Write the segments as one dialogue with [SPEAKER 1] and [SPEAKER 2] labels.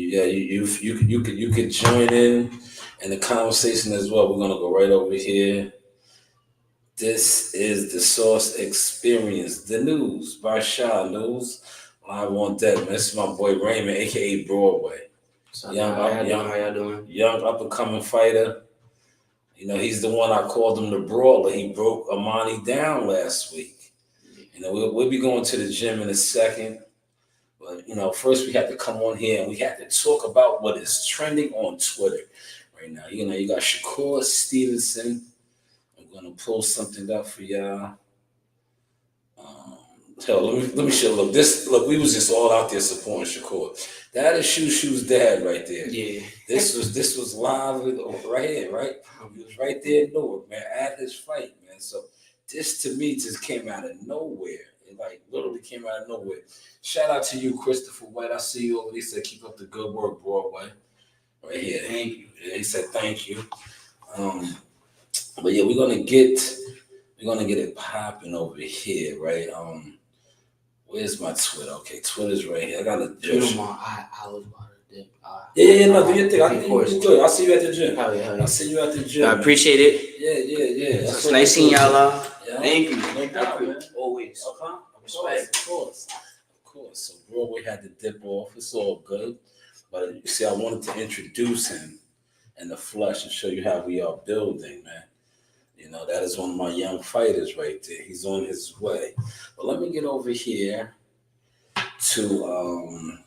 [SPEAKER 1] you could join in the conversation as well. We're gonna go right over here. This is the Source Experience, the news by Shanewz. Live on deck, man. This is my boy Raymond, aka Broadway.
[SPEAKER 2] So how y'all doing?
[SPEAKER 1] Young up and coming fighter. You know, he's the one I called him the brawler. He broke Amani down last week. You know, we'll be going to the gym in a second. But, you know, first we had to come on here and we had to talk about what is trending on Twitter right now. You know, you got Shakur Stevenson. I'm going to pull something up for y'all. Hell, let me show. Look, we was just all out there supporting Shakur. That is Shoe's dad right there.
[SPEAKER 2] Yeah.
[SPEAKER 1] This was live right here, right? He was right there in Newark, man, at his fight, man. So this to me just came out of nowhere. It like literally came out of nowhere. Shout out to you, Christopher White. I see you over there. He said, keep up the good work, Broadway. Right here.
[SPEAKER 2] Thank you.
[SPEAKER 1] Yeah, he said thank you. But yeah, we're gonna get it popping over here, right? Where's my Twitter? Okay, Twitter's right here. I got a
[SPEAKER 2] I was about to dip.
[SPEAKER 1] No, do your thing. I think you're good. I'll see you at the gym.
[SPEAKER 2] I'll
[SPEAKER 1] see you at the gym.
[SPEAKER 2] I appreciate it.
[SPEAKER 1] Yeah.
[SPEAKER 2] It's nice seeing y'all.
[SPEAKER 1] Yeah.
[SPEAKER 2] Thank you.
[SPEAKER 1] No doubt, man.
[SPEAKER 2] Always.
[SPEAKER 1] Respect. Of course. So Broadway had to dip off. It's all good. But you see, I wanted to introduce him in the flesh and show you how we are building, man. You know, that is one of my young fighters right there. He's on his way. But let me get over here to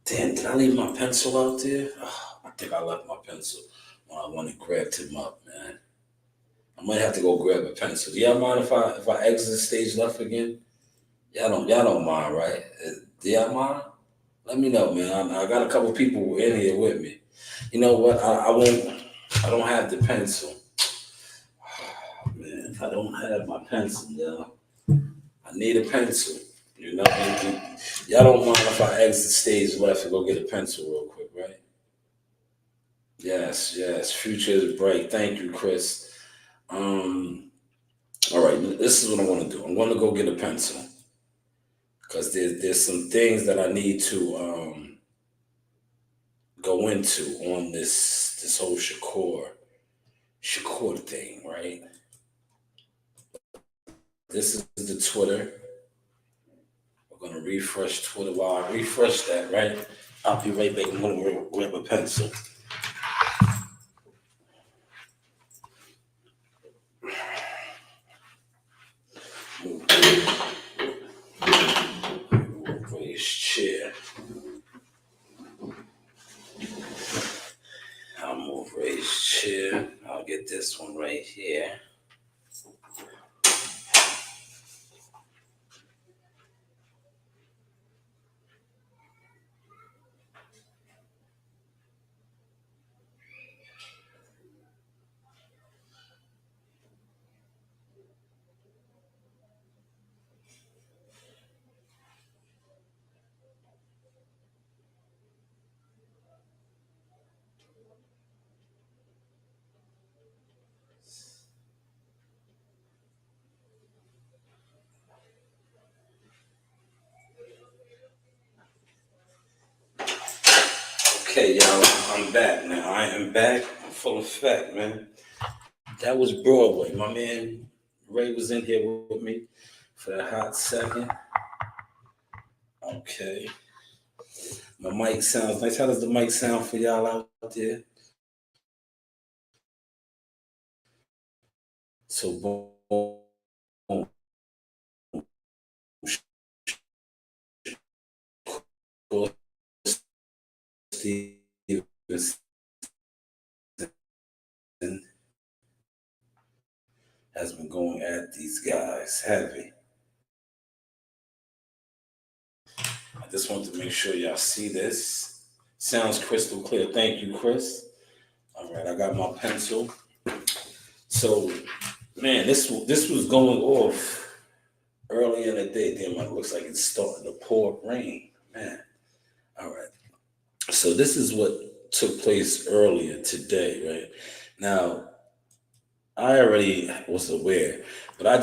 [SPEAKER 1] damn, did I leave my pencil out there? Oh, I think I left my pencil when I went and grabbed him up, man. I might have to go grab a pencil. Do y'all mind if I exit stage left again? Y'all don't mind, right? Do y'all mind? Let me know, man. I got a couple people in here with me. You know what? I don't have the pencil. Oh, man, I don't have my pencil, y'all. I need a pencil. You know, y'all don't mind if I exit stage left and go get a pencil real quick, right? Yes. Future is bright. Thank you, Chris. All right, this is what I'm going to do. I'm going to go get a pencil because there's some things that I need to go into on this whole Shakur thing, right? This is the Twitter. We're going to refresh Twitter. While I refresh that, right? I'll be right back. I'm going to grab a pencil. Raise chair. I'll move raise chair. I'll get this one right here. Okay, y'all, I'm back now. I am back in full effect, man. That was Broadway. My man Ray was in here with me for that hot second. Okay. My mic sounds nice. How does the mic sound for y'all out there? So, boom. Stevenson has been going at these guys heavy. I just want to make sure y'all see this. Sounds crystal clear. Thank you, Chris. All right, I got my pencil. So, man, this was going off early in the day. Damn, it looks like it's starting to pour rain, man. All right. So this is what took place earlier today, right? Now, I already was aware, but I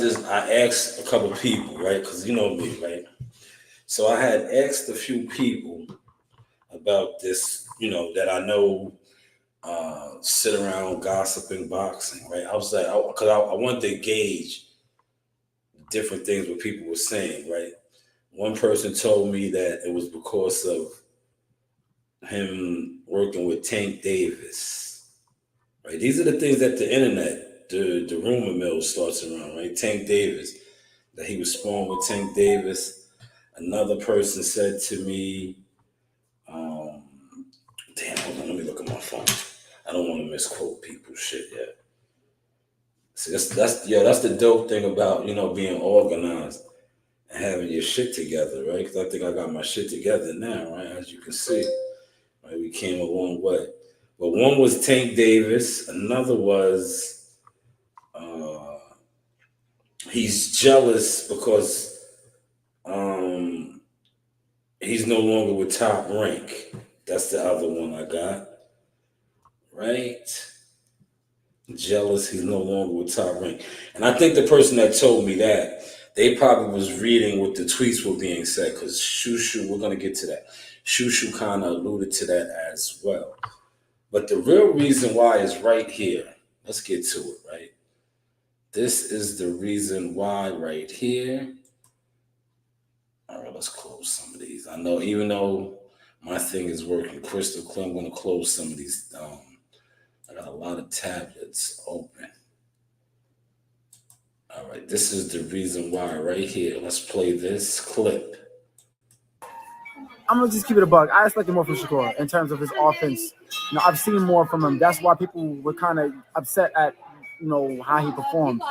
[SPEAKER 1] asked a couple people, right? Because you know me, right? So I had asked a few people about this, that I know sit around gossiping boxing, right? I was like, because I wanted to gauge different things what people were saying, right? One person told me that it was because of him working with Tank Davis, right? These are the things that the internet, the rumor mill starts around, right? Tank Davis, that he was spawned with Tank Davis. Another person said to me, um, damn, hold on, let me look at my phone. I don't want to misquote people's shit yet. See, that's the dope thing about being organized and having your shit together, right? Because I think I got my shit together now, right? As you can see, right, we came a long way. But one was Tank Davis. Another was he's jealous because he's no longer with Top Rank. That's the other one I got, right? Jealous he's no longer with Top Rank. And I think the person that told me that, they probably was reading what the tweets were being said, because Shushu, we're going to get to that. Shushu kind of alluded to that as well. But the real reason why is right here. Let's get to it, right? This is the reason why right here. All right, let's close some of these. I know, even though my thing is working crystal clear, I'm going to close some of these. I got a lot of tablets open. All right, this is the reason why right here. Let's play this clip.
[SPEAKER 3] I'm gonna just keep it a bug. I expected more from Shakur in terms of his offense. I've seen more from him. That's why people were kind of upset at how he performed.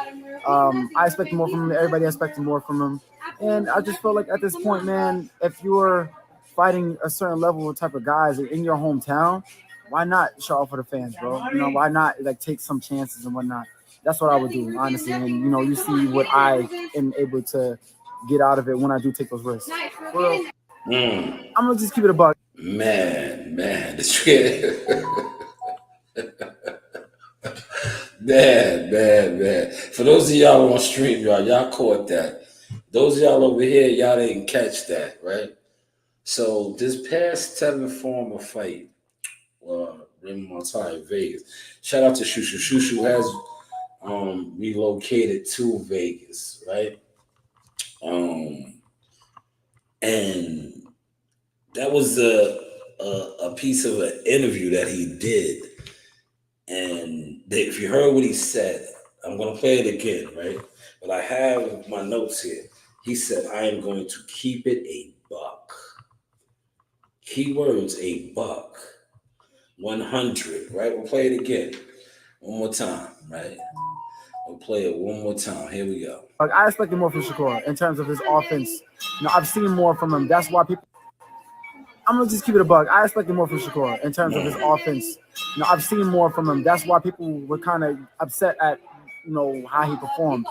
[SPEAKER 3] I expected more from him. Everybody expected more from him, and I just feel like at this point, man, if you're fighting a certain level of type of guys in your hometown, why not show off for the fans, bro? Why not take some chances and whatnot? That's what I would do, honestly. And you see what I am able to get out of it when I do take those risks. Well, I'm gonna just keep it a buck.
[SPEAKER 1] Man, man. For those of y'all on stream, y'all caught that. Those of y'all over here, y'all didn't catch that, right? So this past 7th former fight, Raymond Montana in Vegas. Shout out to Shushu. Shushu has relocated to Vegas, right? And that was a piece of an interview that he did. And if you heard what he said, I'm going to play it again, right? But I have my notes here. He said, I am going to keep it a buck. Keywords, a buck. 100, right? We'll play it again. One more time, right? We'll play it one more time. Here we go.
[SPEAKER 3] I expected more from Shakur in terms of his offense. I've seen more from him. That's why people. I'm gonna just keep it a bug. I expected more from Shakur in terms of his offense. I've seen more from him. That's why people were kind of upset at how he performed.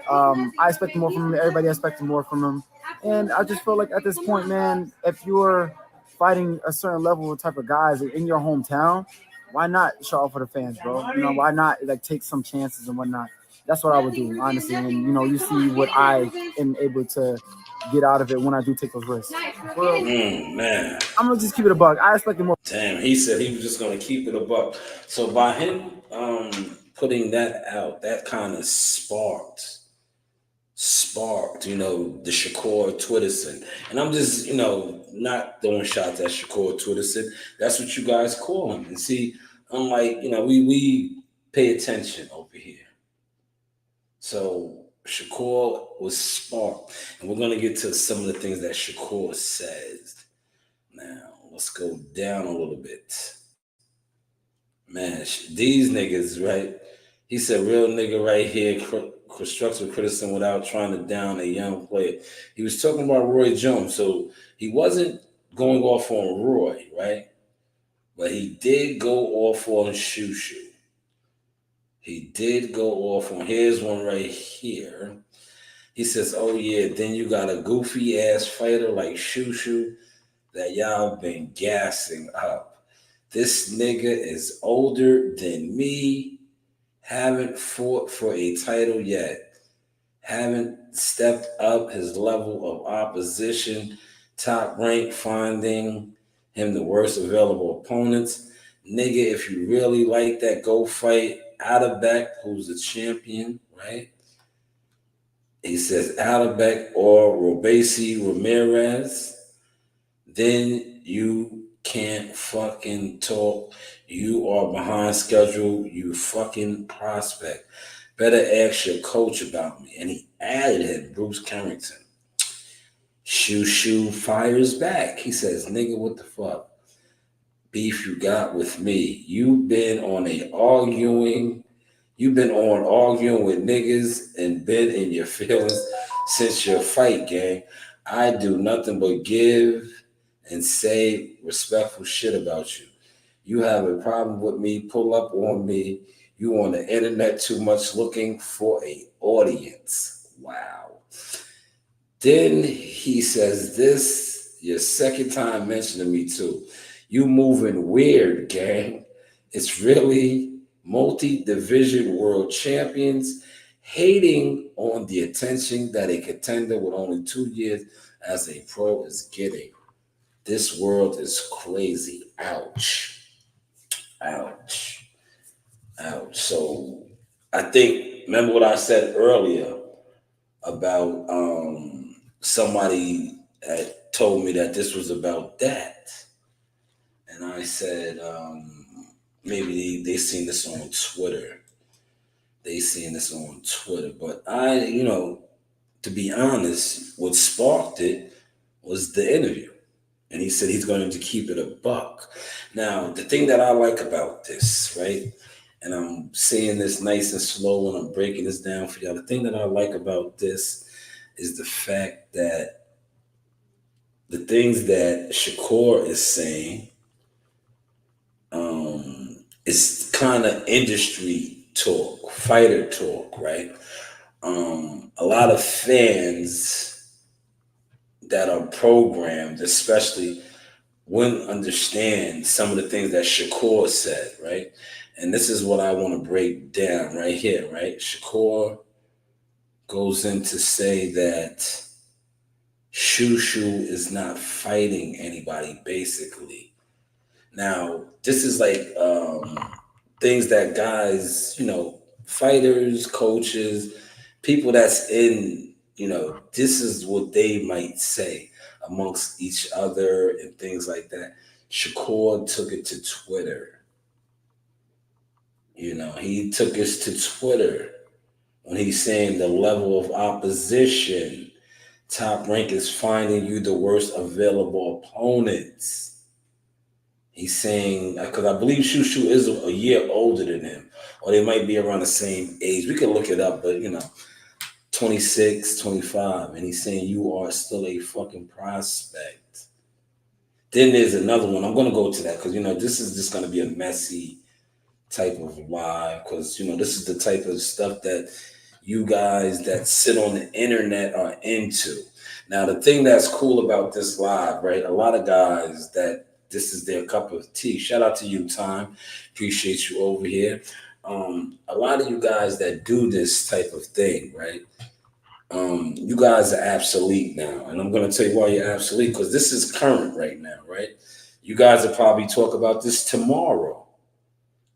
[SPEAKER 3] I expected more from him. Everybody expected more from him, and I just feel like at this point, man, if you're fighting a certain level of type of guys in your hometown, why not show off for the fans, bro? Why not take some chances and whatnot? That's what I would do, honestly. And you see what I am able to get out of it when I do take those risks. Well,
[SPEAKER 1] man,
[SPEAKER 3] I'm gonna just keep it a buck. I expected more.
[SPEAKER 1] Damn, he said he was just gonna keep it a buck. So by him putting that out, that kind of sparked, the Shakur Twitterson. And I'm just, not throwing shots at Shakur Twitterson. That's what you guys call him. And see, unlike, we pay attention over here. So Shakur was sparked. And we're going to get to some of the things that Shakur says. Now, let's go down a little bit. Man, these niggas, right? He said, real nigga right here, constructive criticism without trying to down a young player. He was talking about Roy Jones. So he wasn't going off on Roy, right? But he did go off on Shushu. He did go off on, here's one right here. He says, oh yeah, then you got a goofy ass fighter like Shushu that y'all been gassing up. This nigga is older than me, haven't fought for a title yet, haven't stepped up his level of opposition, Top Rank finding him the worst available opponents. Nigga, if you really like that, go fight Adabek, who's a champion, right? He says Adabek or Robesi Ramirez. Then you can't fucking talk. You are behind schedule, you fucking prospect. Better ask your coach about me. And he added him, Bruce Carrington. Shoo fires back. He says, nigga, what the fuck? Beef you got with me. You've been on arguing with niggas and been in your feelings since your fight, gang. I do nothing but give and say respectful shit about you. You have a problem with me, pull up on me. You on the internet too much looking for a audience. Wow. Then he says, this your second time mentioning me too. You moving weird, gang. It's really multi-division world champions hating on the attention that a contender with only 2 years as a pro is getting. This world is crazy. Ouch. Ouch. Ouch. So I think, remember what I said earlier about somebody had told me that this was about that. And I said, maybe they seen this on Twitter. But to be honest, what sparked it was the interview. And he said he's going to keep it a buck. Now, the thing that I like about this, right? And I'm saying this nice and slow and I'm breaking this down for y'all. The thing that I like about this is the fact that the things that Shakur is saying is kind of industry talk, fighter talk, right? A lot of fans that are programmed, especially, wouldn't understand some of the things that Shakur said, right? And this is what I want to break down right here, right? Shakur goes in to say that Shushu is not fighting anybody, basically. Now, this is like things that guys, fighters, coaches, people that's in, this is what they might say amongst each other and things like that. Shakur took it to Twitter. He took us to Twitter when he's saying the level of opposition. Top Rank is finding you the worst available opponents. He's saying, because I believe Shushu is a year older than him, or they might be around the same age. We could look it up, but 26, 25. And he's saying you are still a fucking prospect. Then there's another one. I'm going to go to that because, this is just going to be a messy type of live because, this is the type of stuff that you guys that sit on the internet are into. Now, the thing that's cool about this live, right? A lot of guys that this is their cup of tea. Shout out to you, Time. Appreciate you over here. A lot of you guys that do this type of thing, right? You guys are obsolete now. And I'm going to tell you why you're obsolete because this is current right now, right? You guys will probably talk about this tomorrow.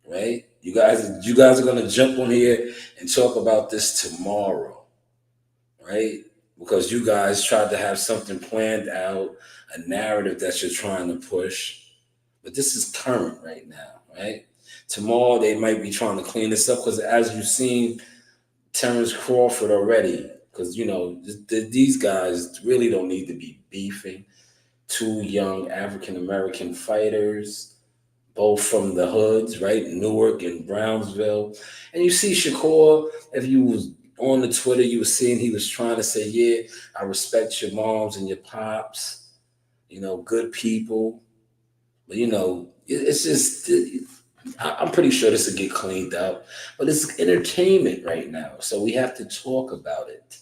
[SPEAKER 1] Right? You guys are gonna jump on here and talk about this tomorrow, right? Because you guys tried to have something planned out, a narrative that you're trying to push, but this is current right now, right? Tomorrow they might be trying to clean this up because as you've seen, Terrence Crawford already, because these guys really don't need to be beefing. Two young African American fighters. Both from the hoods, right? Newark and Brownsville. And you see Shakur, if you was on the Twitter, you were seeing he was trying to say, yeah, I respect your moms and your pops, good people. But, it's just, I'm pretty sure this will get cleaned up. But it's entertainment right now. So we have to talk about it.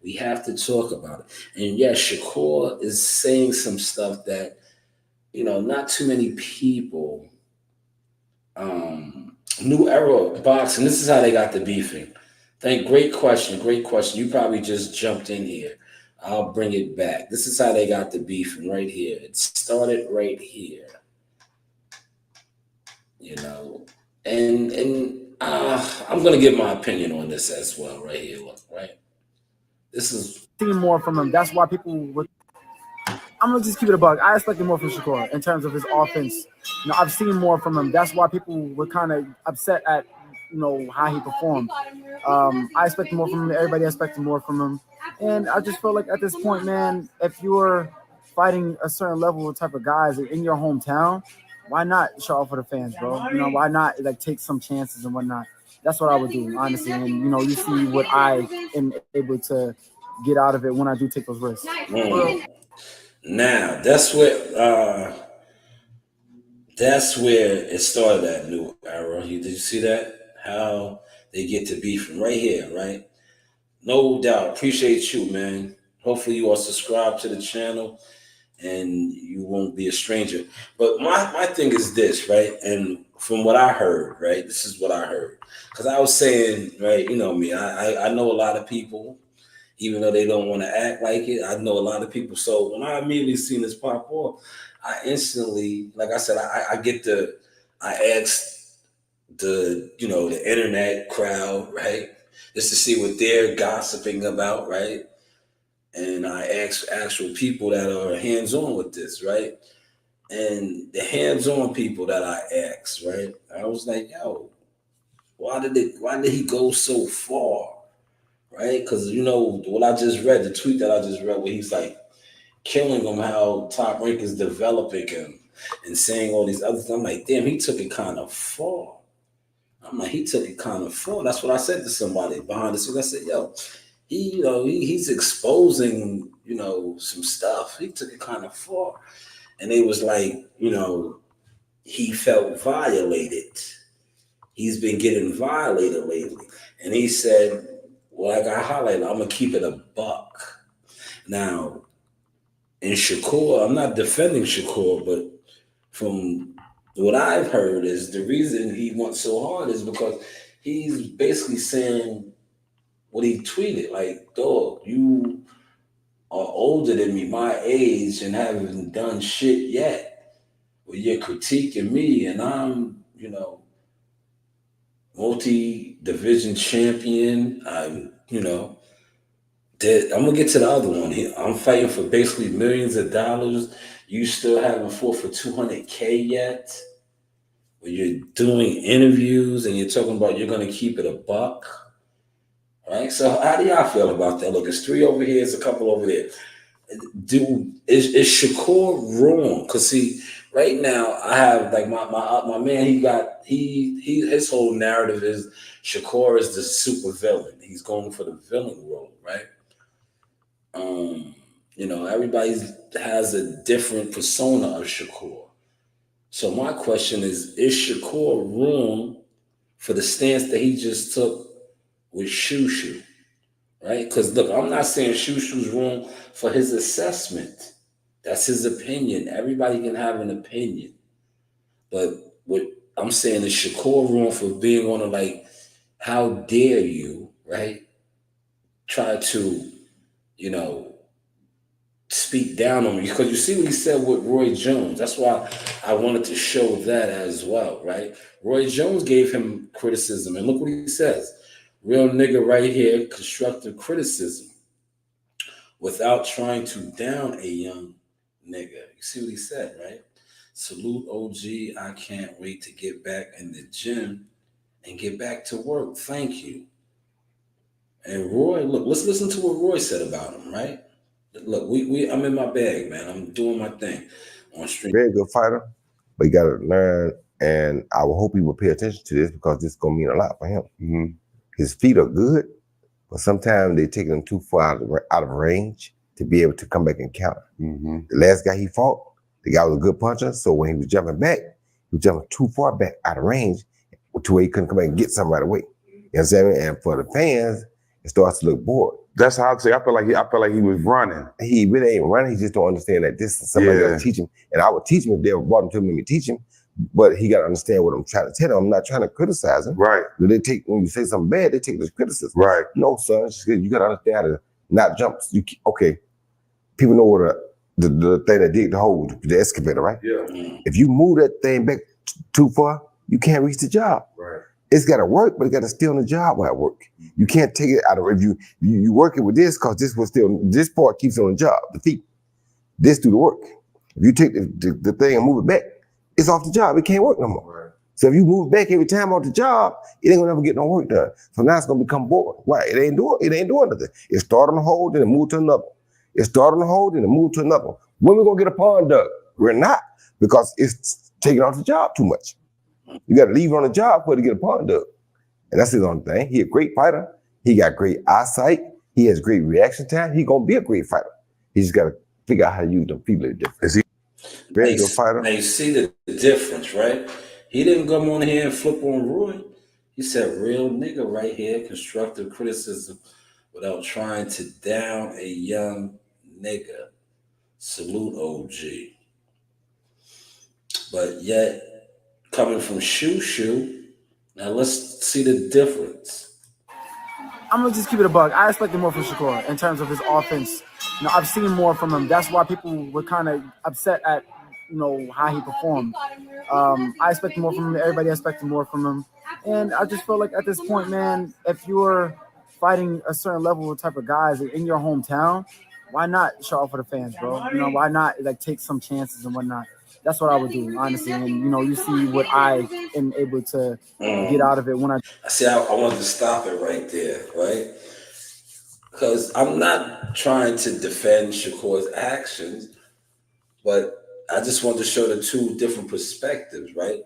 [SPEAKER 1] And yes, Shakur is saying some stuff that, not too many people. New era boxing. This is how they got the beefing. Great question. You probably just jumped in here. I'll bring it back. This is how they got the beef from right here. It started right here. You know, and I'm gonna give my opinion on this as well. Right here, look, right. This is
[SPEAKER 3] seeing more from him. That's why people would. I'm gonna just keep it a bug. I expected more from Shakur in terms of his offense. You know, I've seen more from him. That's why people were kind of upset at how he performed. I expected more from him. Everybody expected more from him, and I just feel like at this point, man, if you're fighting a certain level of type of guys in your hometown, why not show off for the fans, bro? Why not like take some chances and whatnot? That's what I would do, honestly. And you see what I am able to get out of it when I do take those risks.
[SPEAKER 1] Now that's where it started, that new era. Did you see that? How they get to be from right here, right? No doubt. Appreciate you, man. Hopefully you are subscribed to the channel and you won't be a stranger. But my thing is this, right? And from what I heard, right? This is what I heard. Because I was saying, right, you know me, I know a lot of people, even though they don't want to act like it. I know a lot of people. So when I immediately seen this pop off, I instantly, like I said, I asked the internet crowd, right, just to see what they're gossiping about, right? And I asked actual people that are hands-on with this, right? And the hands-on people that I asked, right, I was like, yo, why did he go so far? Right? Because what I just read, the tweet that I just read, where he's like killing him, how Top Rank is developing him and saying all these other things. I'm like, damn, he took it kind of far. He took it kind of far. That's what I said to somebody behind the scenes. I said, yo, he's exposing, some stuff. He took it kind of far. And they was like, he felt violated. He's been getting violated lately. And he said, well, like I highlighted, I'm going to keep it a buck. Now, in Shakur, I'm not defending Shakur, but from what I've heard is the reason he went so hard is because he's basically saying what he tweeted. Like, dog, you are older than me, my age, and haven't done shit yet. Well, you're critiquing me, and I'm, multi-division champion. I'm gonna get to the other one here. I'm fighting for basically millions of dollars. You still haven't fought for $200K yet. When you're doing interviews and you're talking about you're gonna keep it a buck. Right? So how do y'all feel about that? Look, it's 3 over here, it's a couple over there. Is Shakur wrong? Because see, right now I have like my man. His whole narrative is Shakur is the super villain. He's going for the villain role, right? Everybody has a different persona of Shakur. So my question is Shakur wrong for the stance that he just took with Shushu? Right? Because look, I'm not saying Shushu's wrong for his assessment. That's his opinion. Everybody can have an opinion. But what I'm saying is Shakur wrong for being on a like, how dare you, right? Try to, speak down on me. Because you see what he said with Roy Jones. That's why I wanted to show that as well, right? Roy Jones gave him criticism. And look what he says. Real nigga right here, constructive criticism without trying to down a young nigga. You see what he said, right? Salute OG. I can't wait to get back in the gym and get back to work. Thank you. And Roy, look, let's listen to what Roy said about him, right? Look, I'm in my bag, man. I'm doing my thing on stream.
[SPEAKER 4] Very good fighter, but you got to learn, and I will hope he will pay attention to this because this is going to mean a lot for him. Mm-hmm. His feet are good, but sometimes they take him too far out of range to be able to come back and counter. Mm-hmm. The last guy he fought, the guy was a good puncher, so when he was jumping back, he was jumping too far back out of range to where he couldn't come back and get something right away. You know what I'm saying? And for the fans, it starts to look bored.
[SPEAKER 5] That's how I'd say. I feel like he was running.
[SPEAKER 4] He really ain't running. He just don't understand that this is somebody else teach him. And I would teach him if they brought him to me to teach him. But he got to understand what I'm trying to tell him. I'm not trying to criticize him.
[SPEAKER 5] Right.
[SPEAKER 4] When you say something bad, they take this criticism.
[SPEAKER 5] Right.
[SPEAKER 4] No, son, you got to understand how to not jump. Okay, people know what the thing that dig the hole, the excavator, right?
[SPEAKER 5] Yeah.
[SPEAKER 4] If you move that thing back too far, you can't reach the job.
[SPEAKER 5] Right.
[SPEAKER 4] It's got to work, but it got to stay on the job while it work. You can't take it out of if you working with this because this part keeps on the job, the feet. This do the work. If you take the thing and move it back, it's off the job. It can't work no more.
[SPEAKER 5] Right.
[SPEAKER 4] So if you move it back every time off the job, it ain't gonna ever get no work done. So now it's gonna become boring. Why? It ain't doing nothing. It start on the hole, then it move to another. It start on the hole, then it move to another. When we gonna get a pond dug? We're not, because it's taking off the job too much. You got to leave on the job for it to get a pond dug. And that's his own thing. He a great fighter. He got great eyesight. He has great reaction time. He gonna be a great fighter. He just got to figure out how to use them feet a little different. Is he very good fighter?
[SPEAKER 1] Now you see the difference, right? He didn't come on here and flip on Roy. He said, real nigga right here, constructive criticism without trying to down a young nigga. Salute OG. But yet, coming from Shoo, now let's see the difference.
[SPEAKER 3] I'm gonna just keep it a bug. I expected more from Shakur in terms of his offense. I've seen more from him. That's why people were kind of upset at how he performed. I expected more from him. Everybody expected more from him, and I just feel like at this point, man, if you're fighting a certain level of type of guys in your hometown, why not show off for the fans, bro? Why not take some chances and whatnot? That's what I would do, honestly. And you see what I am able to get out of it when I
[SPEAKER 1] see. I wanted to stop it right there, right? Because I'm not trying to defend Shakur's actions, but I just want to show the two different perspectives, right?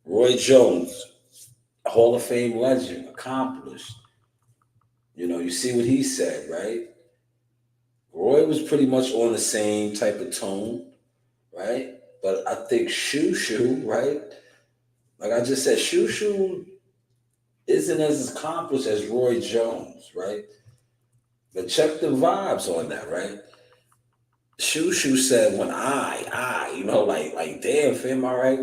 [SPEAKER 1] Roy Jones, a Hall of Fame legend, accomplished. You see what he said, right? Roy was pretty much on the same type of tone, right? But I think Shoo, right? Like I just said, Shoo isn't as accomplished as Roy Jones, right? But check the vibes on that, right? Shoo said, when like damn, fam, all right,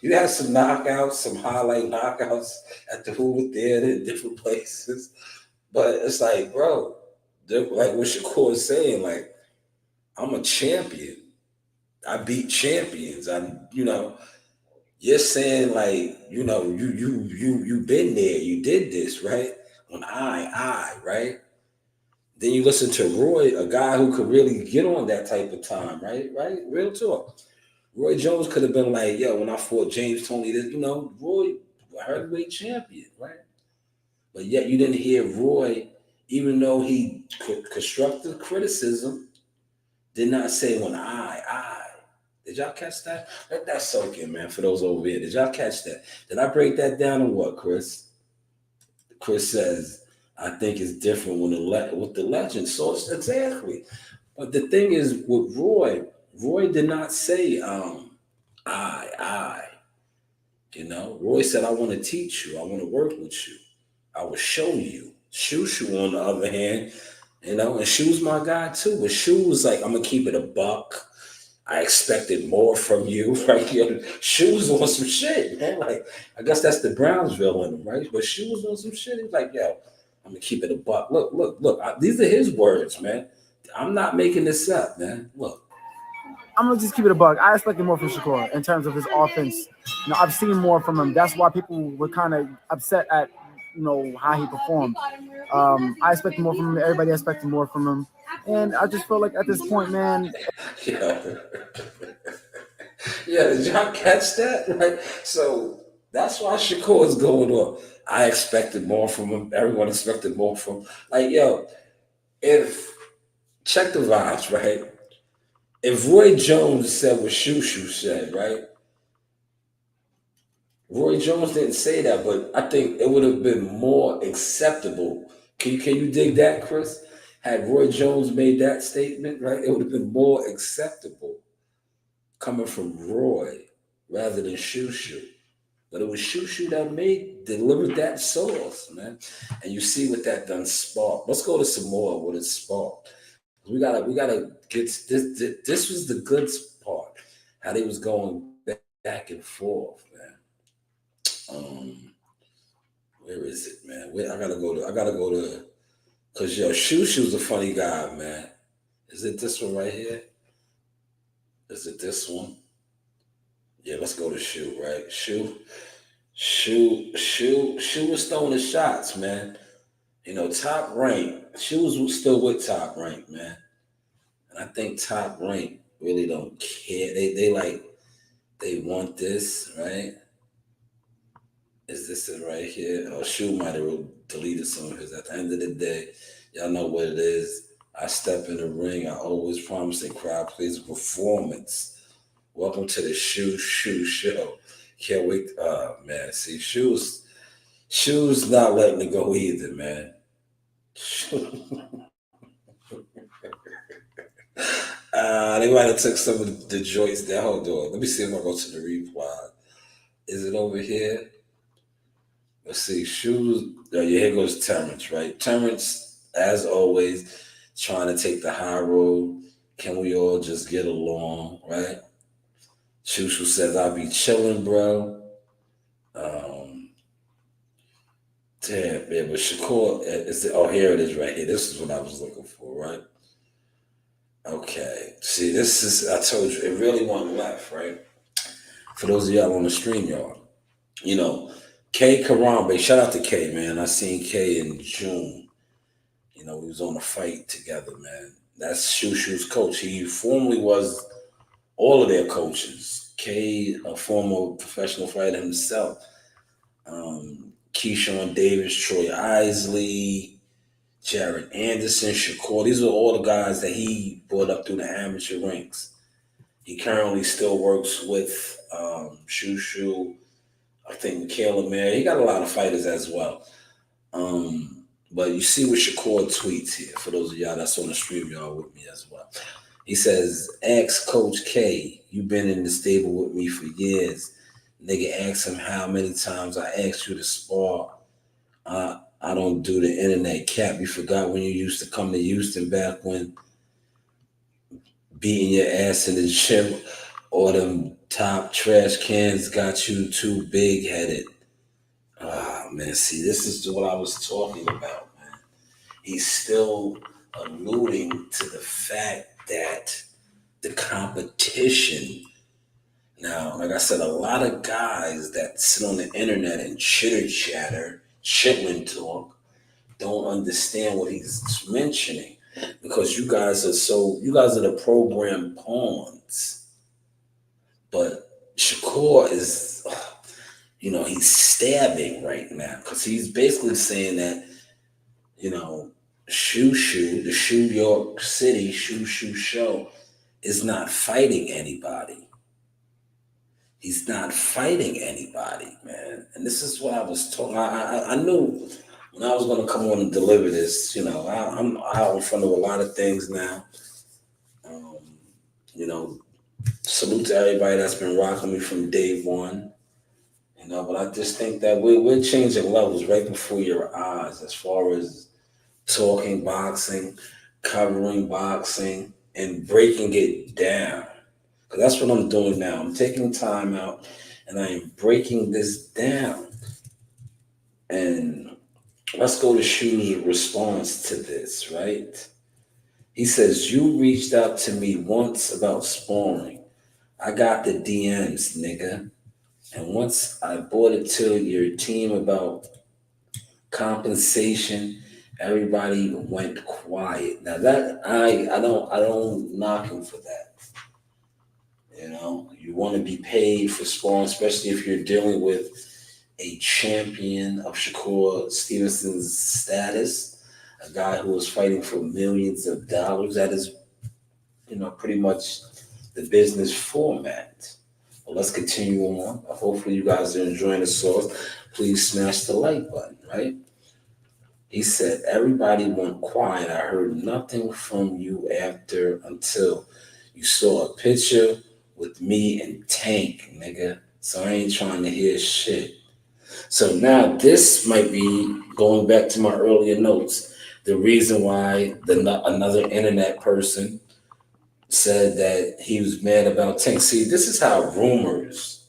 [SPEAKER 1] you had some knockouts, some highlight knockouts at the Hoover Theater in different places. But it's like, bro, like what Shakur is saying, like, I'm a champion. I beat champions. You're saying like, you been there, you did this, right? When right? Then you listen to Roy, a guy who could really get on that type of time, right? Right? Real talk. Roy Jones could have been like, yo, when I fought James Toney, Roy, heavyweight champion, right? But yet you didn't hear Roy, even though he constructive criticism, did not say when I. Did y'all catch that? Let that soak in, man, for those over here. Did y'all catch that? Did I break that down or what, Chris? Chris says, I think it's different with the legend. So it's exactly. But the thing is, with Roy did not say, I. Roy said, I want to teach you. I want to work with you. I will show you. Shoo, on the other hand, and Shoo's my guy too. But Shoo was like, I'm going to keep it a buck. I expected more from you, right? Shoes on some shit, man. Like, I guess that's the Brownsville in him, right? But Shoes on some shit. He's like, yo, I'm gonna keep it a buck. Look. These are his words, man. I'm not making this up, man. Look.
[SPEAKER 3] I'm gonna just keep it a bug. I expected more from Shakur in terms of his offense. I've seen more from him. That's why people were kind of upset at how he performed. I expected more from him. Everybody expected more from him. And I just feel like at this point, man.
[SPEAKER 1] Yeah, did y'all catch that? Right? So that's why Shakur is going on. I expected more from him. Everyone expected more from him. Like, yo, check the vibes, right? If Roy Jones said what Shoo said, right? Roy Jones didn't say that, but I think it would have been more acceptable. Can you dig that, Chris? Had Roy Jones made that statement, right, it would have been more acceptable coming from Roy rather than Shoo. But it was Shoo that delivered that sauce, man. And you see what that done sparked. Let's go to some more what it sparked. We gotta get this. This was the good part. How they was going back and forth, man. Where is it, man? I gotta go to. Cause yo, Shoo's a funny guy, man. Is it this one right here? Is it this one? Yeah, let's go to Shoe, right? Shoe was throwing the shots, man. Top Rank. Shoes was still with Top Rank, man. And I think Top Rank really don't care. They want this, right? Is this it right here? Oh, Shoe might have deleted some of his. At the end of the day, y'all know what it is. I step in the ring. I always promise the crowd plays a performance. Welcome to the Shoe Show. Can't wait. Man, see, Shoes not letting it go either, man. They might have took some of the joints down. Hold on. Let me see if I go to the reply. Is it over here? Let's see. Shoes. Oh, yeah, here goes Terrence, right? Terrence, as always, trying to take the high road. Can we all just get along, right? Shushu says, I'll be chilling, bro. Damn, man, but Shakur, here it is right here. This is what I was looking for, right? Okay. See, I told you, it really went left, right? For those of y'all on the stream, y'all. K Karambe, shout out to K, man. I seen K in June. We was on a fight together, man. That's Shushu's coach. He formerly was all of their coaches. K, a former professional fighter himself. Keyshawn Davis, Troy Isley, Jared Anderson, Shakur. These are all the guys that he brought up through the amateur ranks. He currently still works with Shushu. I think Michaela Mayer. He got a lot of fighters as well. But you see what Shakur tweets here. For those of y'all that's on the stream, y'all with me as well. He says, ask Coach K, you been in the stable with me for years. Nigga, ask him how many times I asked you to spar. I don't do the internet cap. You forgot when you used to come to Houston back when beating your ass in the gym or them top trash cans got you too big-headed. Man, see, this is what I was talking about, man. He's still alluding to the fact that the competition. Now, like I said, a lot of guys that sit on the internet and chitter-chatter, chitlin talk, don't understand what he's mentioning because you guys are the program pawns. But Shakur is, he's stabbing right now because he's basically saying that, Shushu, the Shoe York City Shoe Show, is not fighting anybody. He's not fighting anybody, man. And this is what I was talking. I knew when I was going to come on and deliver this. I'm out in front of a lot of things now. Salute to everybody that's been rocking me from day one. But I just think that we're changing levels right before your eyes as far as talking boxing, covering boxing, and breaking it down. Because that's what I'm doing now. I'm taking time out and I am breaking this down. And let's go to Shu's response to this, right? He says, you reached out to me once about sparring. I got the DMs, nigga. And once I brought it to your team about compensation, everybody went quiet. Now that I don't knock him for that. You want to be paid for sparring, especially if you're dealing with a champion of Shakur Stevenson's status, a guy who was fighting for millions of dollars. That is, pretty much the business format. Well, let's continue on. Hopefully you guys are enjoying the sauce. Please smash the like button, right? He said, everybody went quiet. I heard nothing from you until you saw a picture with me and Tank, nigga. So I ain't trying to hear shit. So now this might be going back to my earlier notes. The reason why another internet person said that he was mad about Tank. See, this is how rumors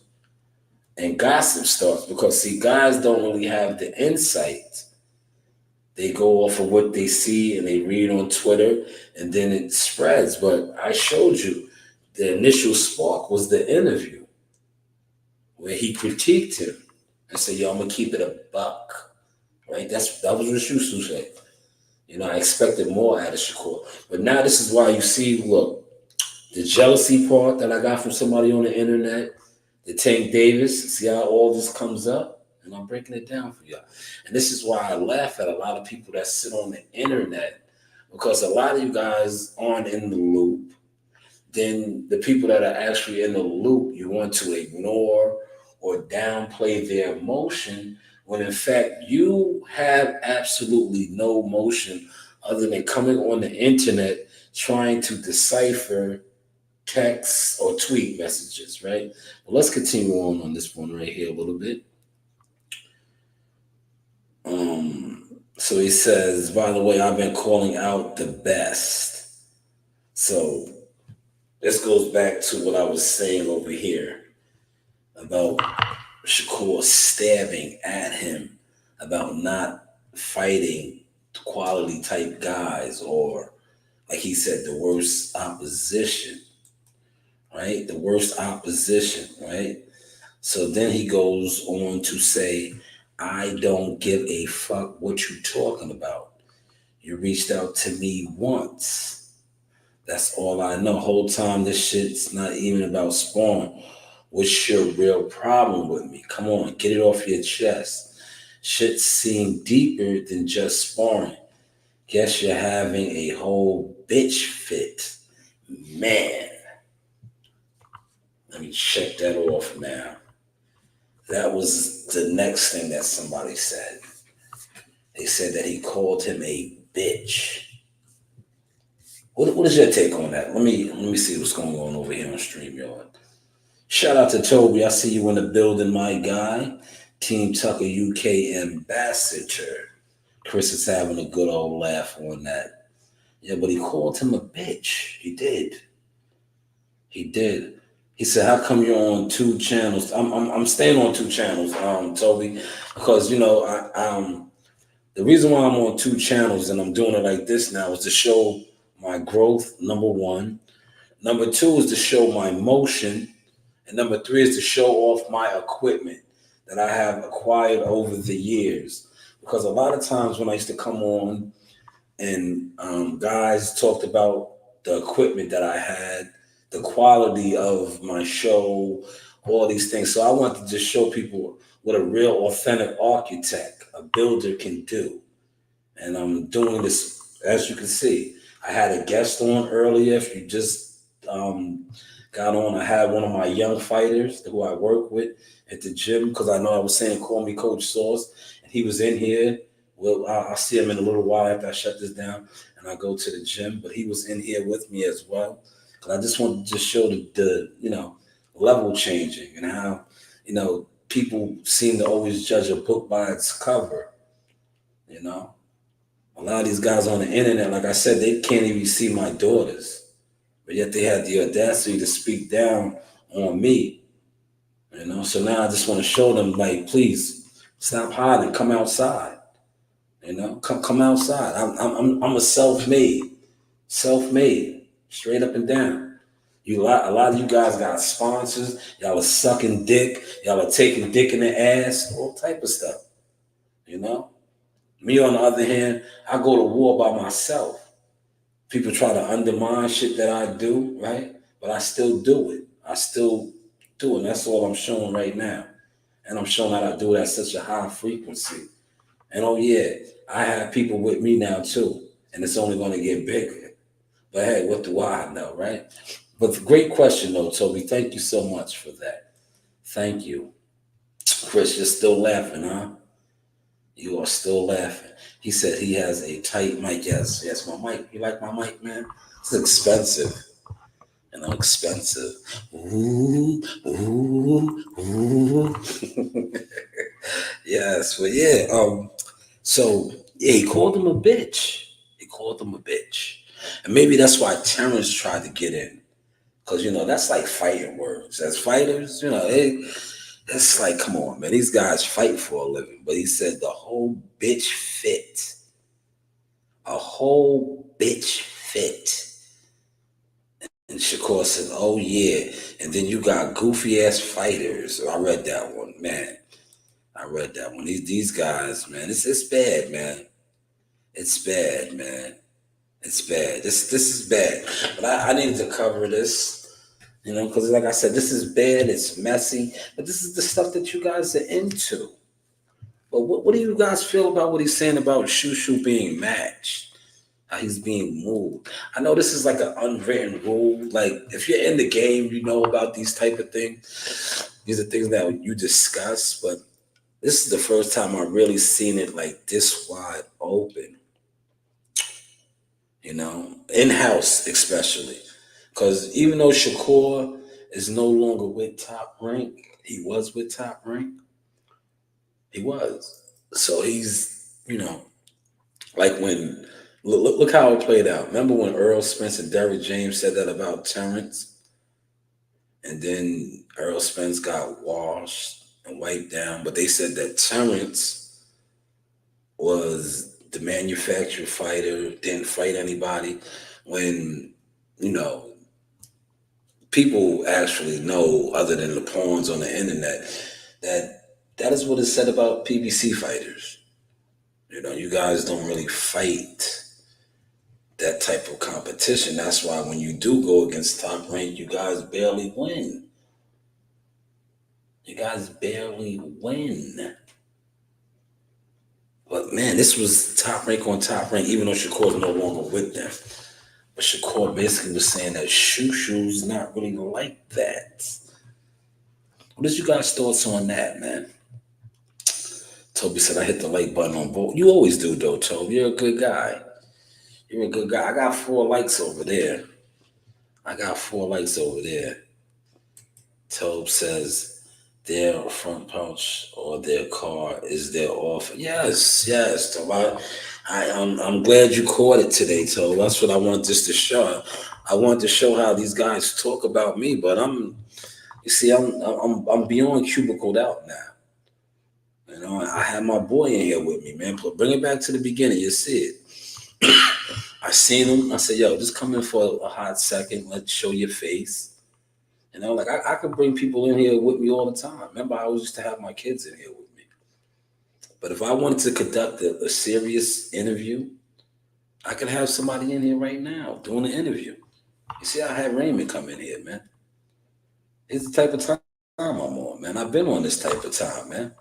[SPEAKER 1] and gossip starts because, see, guys don't really have the insight they go off of what they see and they read on Twitter, and then it spreads. But I showed you the initial spark was the interview where he critiqued him and said, "Yo, I'm gonna keep it a buck." Right? That was what you said. You know, I expected more out of Shakur. But now this is why you see, look, the jealousy part that I got from somebody on the internet, the Tank Davis, see how all this comes up? And I'm breaking it down for y'all. And this is why I laugh at a lot of people that sit on the internet, because a lot of you guys aren't in the loop. Then the people that are actually in the loop, you want to ignore or downplay their emotion, when in fact you have absolutely no emotion other than coming on the internet trying to decipher text or tweet messages, right? Well, let's continue on this one right here a little bit. So he says, by the way, I've been calling out the best. So this goes back to what I was saying over here about Shakur stabbing at him about not fighting quality type guys, or like he said, the worst opposition, right? The worst opposition, right? So then he goes on to say, I don't give a fuck what you talking about. You reached out to me once. That's all I know. Whole time this shit's not even about Spawn. What's your real problem with me? Come on, get it off your chest. Shit seemed deeper than just sparring. Guess you're having a whole bitch fit. Man. Let me check that off now. That was the next thing that somebody said. They said that he called him a bitch. What is your take on that? Let me see what's going on over here on StreamYard. Shout out to Toby. I see you in the building, my guy. Team Tucker UK ambassador. Chris is having a good old laugh on that. Yeah, but he called him a bitch. He did. He did. He said, "How come you're on two channels?" I'm staying on two channels, Toby, because you know the reason why I'm on two channels and I'm doing it like this now is to show my growth. Number one. Number two is to show my motion. And number three is to show off my equipment that I have acquired over the years. Because a lot of times when I used to come on and guys talked about the equipment that I had, the quality of my show, all these things. So I want to just show people what a real authentic architect, a builder can do. And I'm doing this, as you can see. I had a guest on earlier. If you just got on, I had one of my young fighters who I work with at the gym, because I know I was saying, call me Coach Sauce. And he was in here. Well, I'll see him in a little while after I shut this down and I go to the gym. But he was in here with me as well. Because I just wanted to just show the level changing and how, people seem to always judge a book by its cover. You know, a lot of these guys on the internet, like I said, they can't even see my daughters. But yet they had the audacity to speak down on me, So now I just want to show them, like, please stop hiding, come outside, come outside. I'm a self-made, straight up and down. A lot of you guys got sponsors. Y'all are sucking dick. Y'all are taking dick in the ass, all type of stuff. Me on the other hand, I go to war by myself. People try to undermine shit that I do, right? But I still do it. And that's all I'm showing right now. And I'm showing that I do it at such a high frequency. And oh yeah, I have people with me now too. And it's only going to get bigger. But hey, what do I know, right? But great question though, Toby. Thank you so much for that. Thank you. Chris, you're still laughing, huh? You are still laughing. He said he has a tight mic. Yes, my mic. You like my mic, man? It's expensive. Expensive. Ooh. Yes, but yeah. So yeah, he called him a bitch. And maybe that's why Terrence tried to get in. Because, that's like fighting words. As fighters, it's like, come on, man. These guys fight for a living. But he said the whole bitch fit. a whole bitch fit. And Shakur said, oh yeah. And then you got goofy ass fighters. I read that one, man. I read that one. These guys, man, it's bad, man. It's bad, man. It's bad. This is bad. But I needed to cover this, because like I said, this is bad. It's messy. But this is the stuff that you guys are into. But what do you guys feel about what he's saying about Shushu being matched? How he's being moved. I know this is like an unwritten rule. Like if you're in the game, you know about these type of things. These are things that you discuss, but this is the first time I've really seen it like this wide open. In-house especially. Because even though Shakur is no longer with Top Rank, he was with Top Rank. He was. So he's, like when look how it played out. Remember when Earl Spence and Derrick James said that about Terrence? And then Earl Spence got washed and wiped down. But they said that Terrence was the manufactured fighter, didn't fight anybody. When, people actually know, other than the pawns on the internet, that is what is said about PBC fighters. You guys don't really fight that type of competition. That's why when you do go against Top Rank, you guys barely win. You guys barely win. But man, this was Top Rank on Top Rank, even though Shakur's no longer with them. But Shakur basically was saying that Shushu's not really like that. What is you guys' thoughts on that, man? Toby said I hit the like button on both. You always do, though, Toby. You're a good guy. You're a good guy. I got 4 likes over there. Tobe says their front pouch or their car is their offer. Yes, Tobe. I'm glad you caught it today, Tobe. That's what I want this to show. I want to show how these guys talk about me, but I'm beyond cubicled out now. I have my boy in here with me, man. Bring it back to the beginning. You see it. I seen him. I said, yo, just come in for a hot second. Let's show your face. Like I could bring people in here with me all the time. Remember, I always used to have my kids in here with me. But if I wanted to conduct a serious interview, I could have somebody in here right now doing an interview. You see, I had Raymond come in here, man. It's the type of time I'm on, man. I've been on this type of time, man.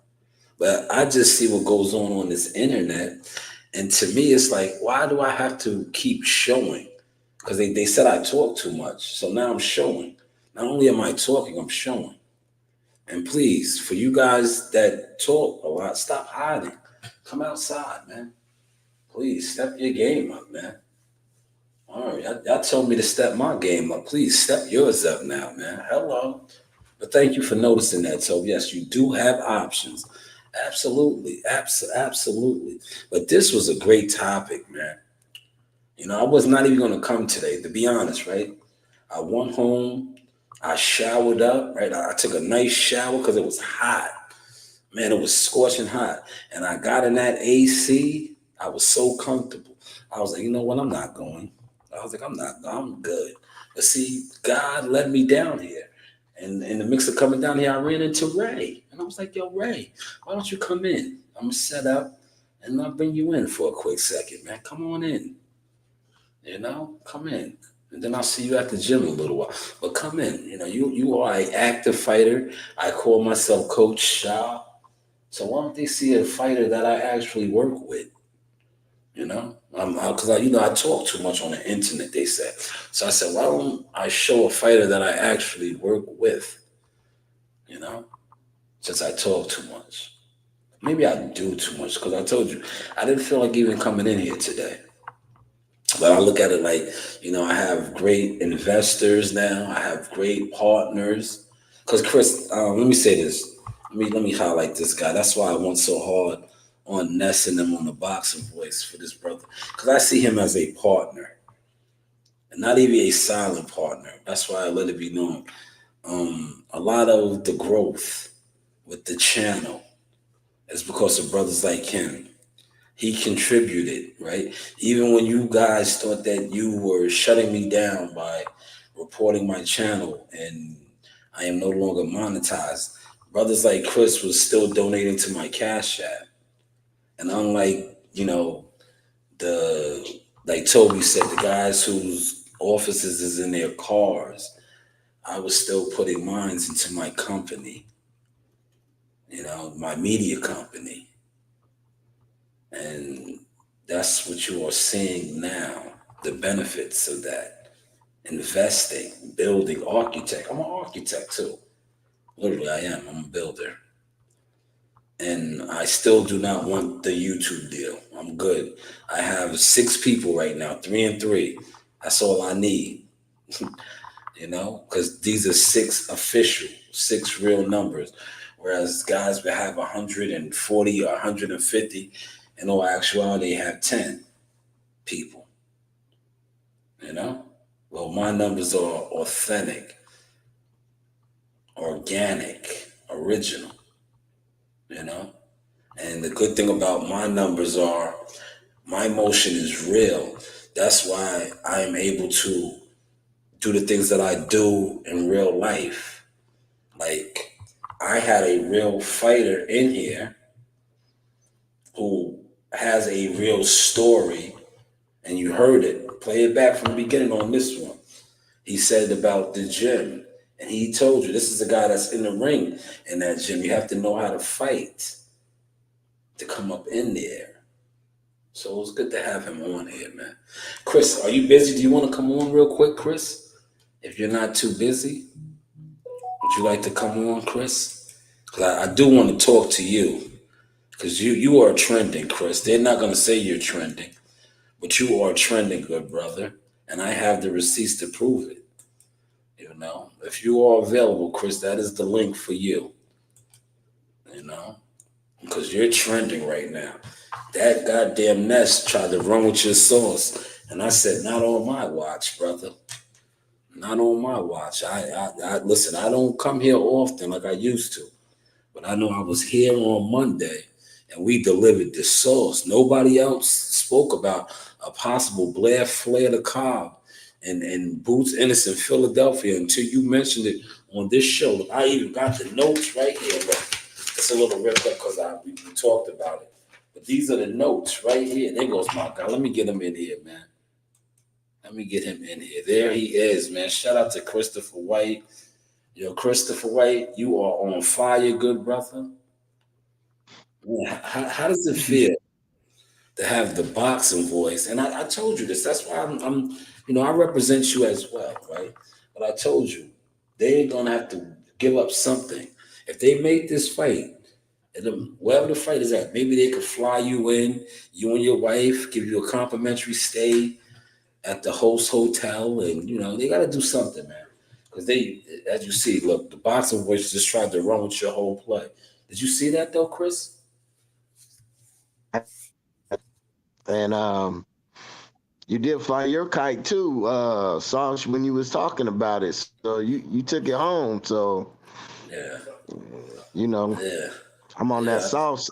[SPEAKER 1] But I just see what goes on this internet. And to me, it's like, why do I have to keep showing? Because they said I talk too much. So now I'm showing. Not only am I talking, I'm showing. And please, for you guys that talk a lot, stop hiding. Come outside, man. Please, step your game up, man. All right, y'all told me to step my game up. Please, step yours up now, man. Hello. But thank you for noticing that, Toby. Yes, you do have options. Absolutely. Absolutely. But this was a great topic, man. I was not even going to come today, to be honest, right? I went home. I showered up, right? I took a nice shower because it was hot. Man, it was scorching hot. And I got in that AC. I was so comfortable. I was like, you know what? I'm not going. I was like, I'm good. But see, God led me down here. And in the mix of coming down here, I ran into Ray. And I was like, yo, Ray, why don't you come in? I'm going to set up and I'll bring you in for a quick second, man. Come on in. Come in. And then I'll see you at the gym in a little while. But come in. You are an active fighter. I call myself Coach Shaw. So why don't they see a fighter that I actually work with? Because I talk too much on the internet, they said. So I said, why don't I show a fighter that I actually work with? Since I talk too much. Maybe I do too much, because I told you, I didn't feel like even coming in here today. But I look at it like, I have great investors now. I have great partners. Because Chris, let me say this. Let me highlight this guy. That's why I went so hard on Ness and them on the boxing voice for this brother. Because I see him as a partner. And not even a silent partner. That's why I let it be known. A lot of the growth with the channel is because of brothers like him He contributed, right? Even when you guys thought that you were shutting me down by reporting my channel and I am no longer monetized, brothers like Chris was still donating to my Cash App. And unlike, like Toby said, the guys whose offices is in their cars, I was still putting mines into my company, my media company. And that's what you are seeing now, the benefits of that. Investing, building, architect. I'm an architect too. Literally, I am. I'm a builder. And I still do not want the YouTube deal. I'm good. I have 6 people right now, 3 and 3. That's all I need. Because these are 6 official, 6 real numbers. Whereas guys will have 140 or 150. In all actuality, they have 10 people. Well, my numbers are authentic, organic, original. And the good thing about my numbers are my motion is real. That's why I am able to do the things that I do in real life. Like, I had a real fighter in here who has a real story, and you heard it. Play it back from the beginning on this one. He said about the gym, and he told you this is a guy that's in the ring in that gym. You have to know how to fight to come up in there. So it's good to have him on here, man. Chris, are you busy? Do you want to come on real quick, Chris? If you're not too busy, would you like to come on, Chris? Because I do want to talk to you. Because you are trending, Chris. They're not going to say you're trending, but you are trending, good brother. And I have the receipts to prove it. If you are available, Chris, that is the link for you. Because you're trending right now. That goddamn Nest tried to run with your sauce. And I said, not on my watch, brother. Not on my watch. I listen, I don't come here often like I used to. But I know I was here on Monday and we delivered the sauce. Nobody else spoke about a possible Blair Flair to Cobb and Boots Ennis in Philadelphia until you mentioned it on this show. I even got the notes right here. Look, it's a little ripped up because we talked about it. But these are the notes right here. There goes my guy. Let me get him in here, man. Let me get him in here. There he is, man. Shout out to Christopher White. Yo, Christopher White, you are on fire, good brother. Man, how does it feel to have the boxing voice? And I told you this. That's why I'm I represent you as well, right? But I told you, they're gonna have to give up something. If they make this fight, wherever the fight is at, maybe they could fly you in, you and your wife, give you a complimentary stay at the host hotel, and they got to do something, man. Because they, as you see, look, the boxing voice just tried to run with your whole play. Did you see that though, Chris?
[SPEAKER 6] And you did fly your kite too, Sauce, when you was talking about it. So you took it home. So
[SPEAKER 1] Yeah.
[SPEAKER 6] Yeah. I'm on that Sauce.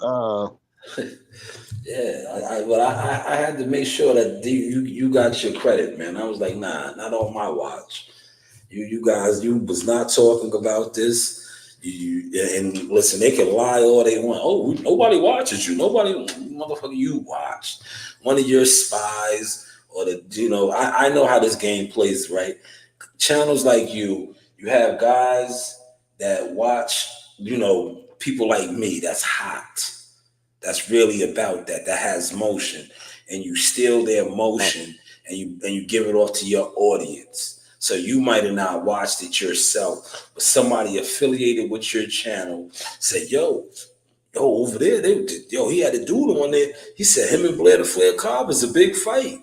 [SPEAKER 1] Yeah, I had to make sure that you got your credit, man. I was like, nah, not on my watch. You guys, you was not talking about this. And listen, they can lie all they want. Oh, nobody watches you. Nobody, motherfucker, you watched. One of your spies or I know how this game plays, right? Channels like you have guys that watch, people like me that's hot. That's really about that has motion, and you steal their motion and you give it off to your audience. So you might have not watched it yourself, but somebody affiliated with your channel said, yo, over there, he had a dude on there. He said him and Blair the Flair Cobb is a big fight.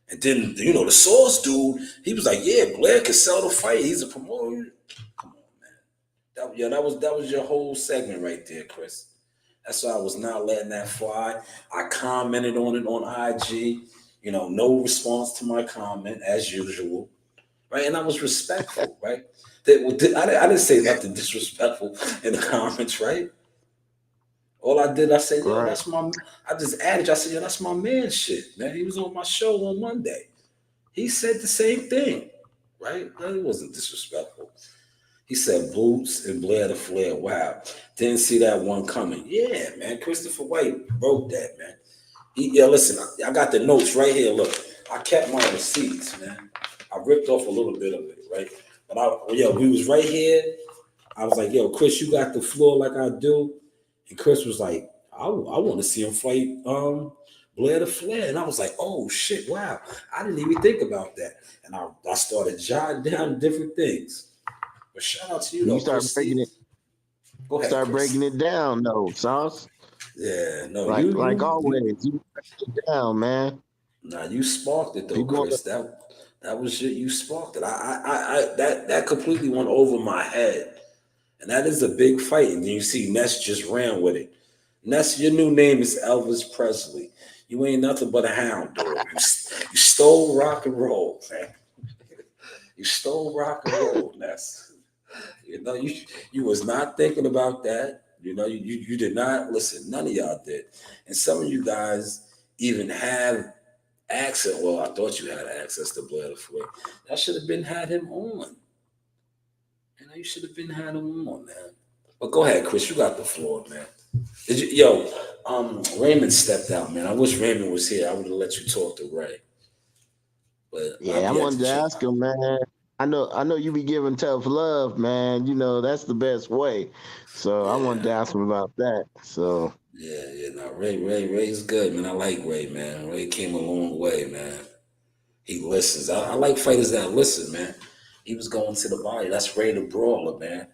[SPEAKER 1] And then, the Sauce dude, he was like, yeah, Blair can sell the fight. He's a promoter. Come on, man. That was your whole segment right there, Chris. That's why I was not letting that fly. I commented on it on IG. No response to my comment as usual, right? And I was respectful, right? I didn't say nothing disrespectful in the comments, right? All I did, I said, yo,
[SPEAKER 6] Right.
[SPEAKER 1] I just added, I said, yo, that's my man shit, man. He was on my show on Monday. He said the same thing, right? It wasn't disrespectful. He said Boots and Blair the Flair. Wow. Didn't see that one coming. Yeah, man. Christopher White wrote that, man. Listen, I got the notes right here. Look, I kept my receipts, man. I ripped off a little bit of it, right? But we was right here. I was like, yo, Chris, you got the floor like I do. And Chris was like, I want to see him fight Blair the Flair. And I was like, oh shit, wow. I didn't even think about that. And I started jotting down different things. But shout out to you, though.
[SPEAKER 6] You start
[SPEAKER 1] Chris
[SPEAKER 6] breaking it.
[SPEAKER 1] Go ahead.
[SPEAKER 6] Start
[SPEAKER 1] Chris.
[SPEAKER 6] breaking it down, though, Sauce.
[SPEAKER 1] Yeah, no,
[SPEAKER 6] like always, you break it down, man.
[SPEAKER 1] Nah, you sparked it though, Chris. That was shit. You sparked it. That completely went over my head, and that is a big fight. And then you see Ness just ran with it. Ness, your new name is Elvis Presley. You ain't nothing but a hound dog. You stole rock and roll, man. You stole rock and roll, Ness. You know, you was not thinking about that. You know, you did not listen. None of y'all did, and some of you guys even have access. Well, I thought you had access to Blair the Flair. That should have been had him on. You know, you should have been had him on, man. But go ahead, Chris. You got the floor, man. Raymond stepped out, man. I wish Raymond was here. I would have let you talk to Ray. But
[SPEAKER 6] yeah, I wanted to ask him, man. I know you be giving tough love, man. You know, that's the best way. So I wanted to ask him about that. So
[SPEAKER 1] no, Ray's good, man. I like Ray, man. Ray came a long way, man. He listens. I like fighters that listen, man. He was going to the body. That's Ray the Brawler, man.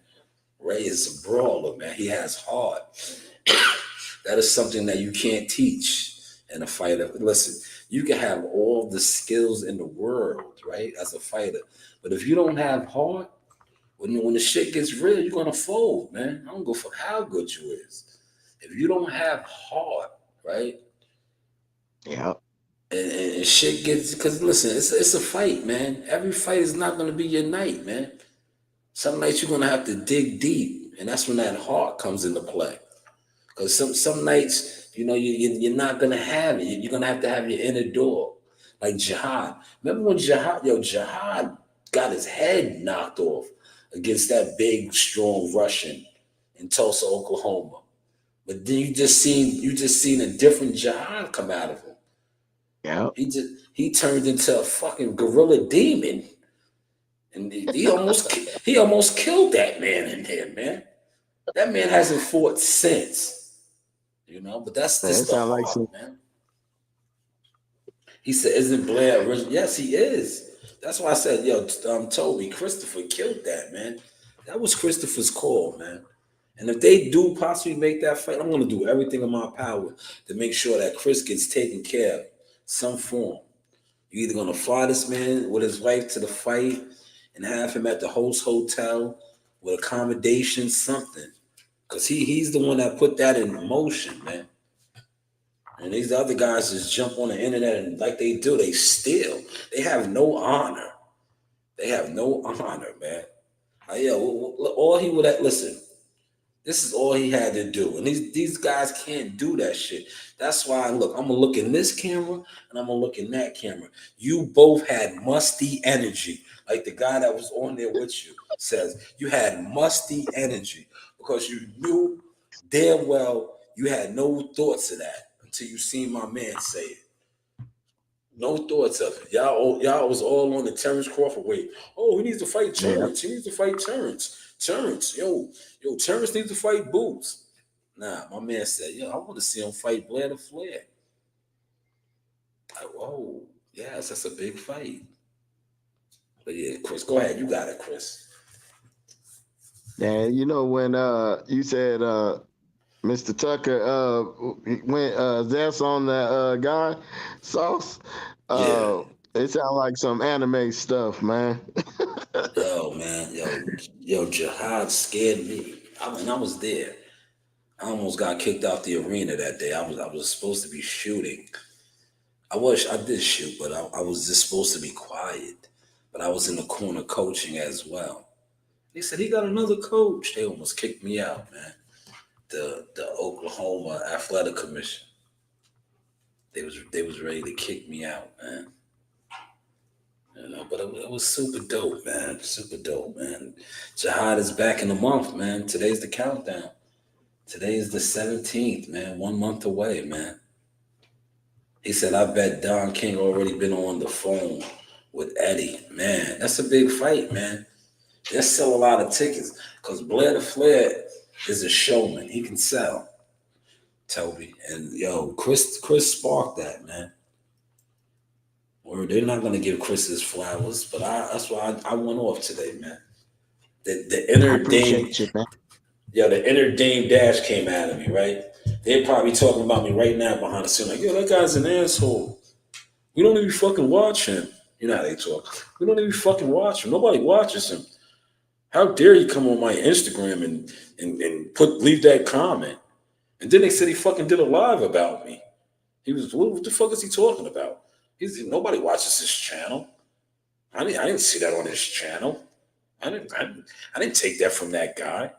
[SPEAKER 1] Ray is a brawler, man. He has heart. That is something that you can't teach in a fighter. Listen, you can have all the skills in the world, right, as a fighter. But if you don't have heart, when the shit gets real, you're going to fold, man. I don't go for how good you is. If you don't have heart, right?
[SPEAKER 6] Yeah.
[SPEAKER 1] And shit gets, because listen, it's a fight, man. Every fight is not going to be your night, man. Some nights you're going to have to dig deep, and that's when that heart comes into play. Because some nights, you know, you're not going to have it. You're going to have your inner dog. Like Jihad. Remember when Jihad got his head knocked off against that big, strong Russian in Tulsa, Oklahoma. But then you just seen a different Jihad come out of him.
[SPEAKER 6] Yeah.
[SPEAKER 1] He turned into a fucking gorilla demon. And he almost killed that man in there, man. That man hasn't fought since. You know, but that's just the heart, man. He said, isn't Blair original? Yes, he is. That's why I said, Toby, Christopher killed that, man. That was Christopher's call, man. And if they do possibly make that fight, I'm going to do everything in my power to make sure that Chris gets taken care of, some form. You're either going to fly this man with his wife to the fight and have him at the host hotel with accommodations, something. Because he's the one that put that in motion, man. And these other guys just jump on the internet and like they do, they steal. They have no honor. They have no honor, man. All he would have, listen, this is all he had to do. And these guys can't do that shit. That's why, look, I'm going to look in this camera and I'm going to look in that camera. You both had musty energy. Like the guy that was on there with you says, you had musty energy because you knew damn well you had no thoughts of that until you seen my man say it. No thoughts of it. Y'all was all on the Terrence Crawford way. Oh, he needs to fight Terrence. Yeah. He needs to fight Terrence. Terrence, Terrence needs to fight Boots. Nah, my man said, I want to see him fight Blair the Flair. Like, whoa, yes, that's a big fight. But yeah, Chris, go ahead. You got it, Chris.
[SPEAKER 6] Yeah, you know when you said Mr. Tucker went Zest on the guy Sauce. It sounds like some anime stuff, man.
[SPEAKER 1] Yo, man, Jihad scared me. I was there. I almost got kicked out the arena that day. I was supposed to be shooting. I did shoot, but I was just supposed to be quiet. But I was in the corner coaching as well. They said he got another coach. They almost kicked me out, man. the Oklahoma Athletic Commission. They was ready to kick me out, man. You know, but it was super dope, man. Super dope, man. Jihad is back in the month, man. Today's the countdown. Today is the 17th, man. 1 month away, man. He said, I bet Don King already been on the phone with Eddie. Man, that's a big fight, man. There's still a lot of tickets because Blair the Flair is a showman. He can sell, Toby. And, yo, Chris sparked that, man. Or they're not going to give Chris his flowers, but that's why I went off today, man. The inner Dame, the inner Dame Dash came out of me, right? They're probably talking about me right now behind the scene, like, yo, that guy's an asshole. We don't even fucking watch him. You know how they talk. We don't even fucking watch him. Nobody watches him. How dare he come on my Instagram and leave that comment? And then they said he fucking did a live about me. He was, what the fuck is he talking about? Nobody watches his channel. I didn't see that on his channel. I didn't take that from that guy.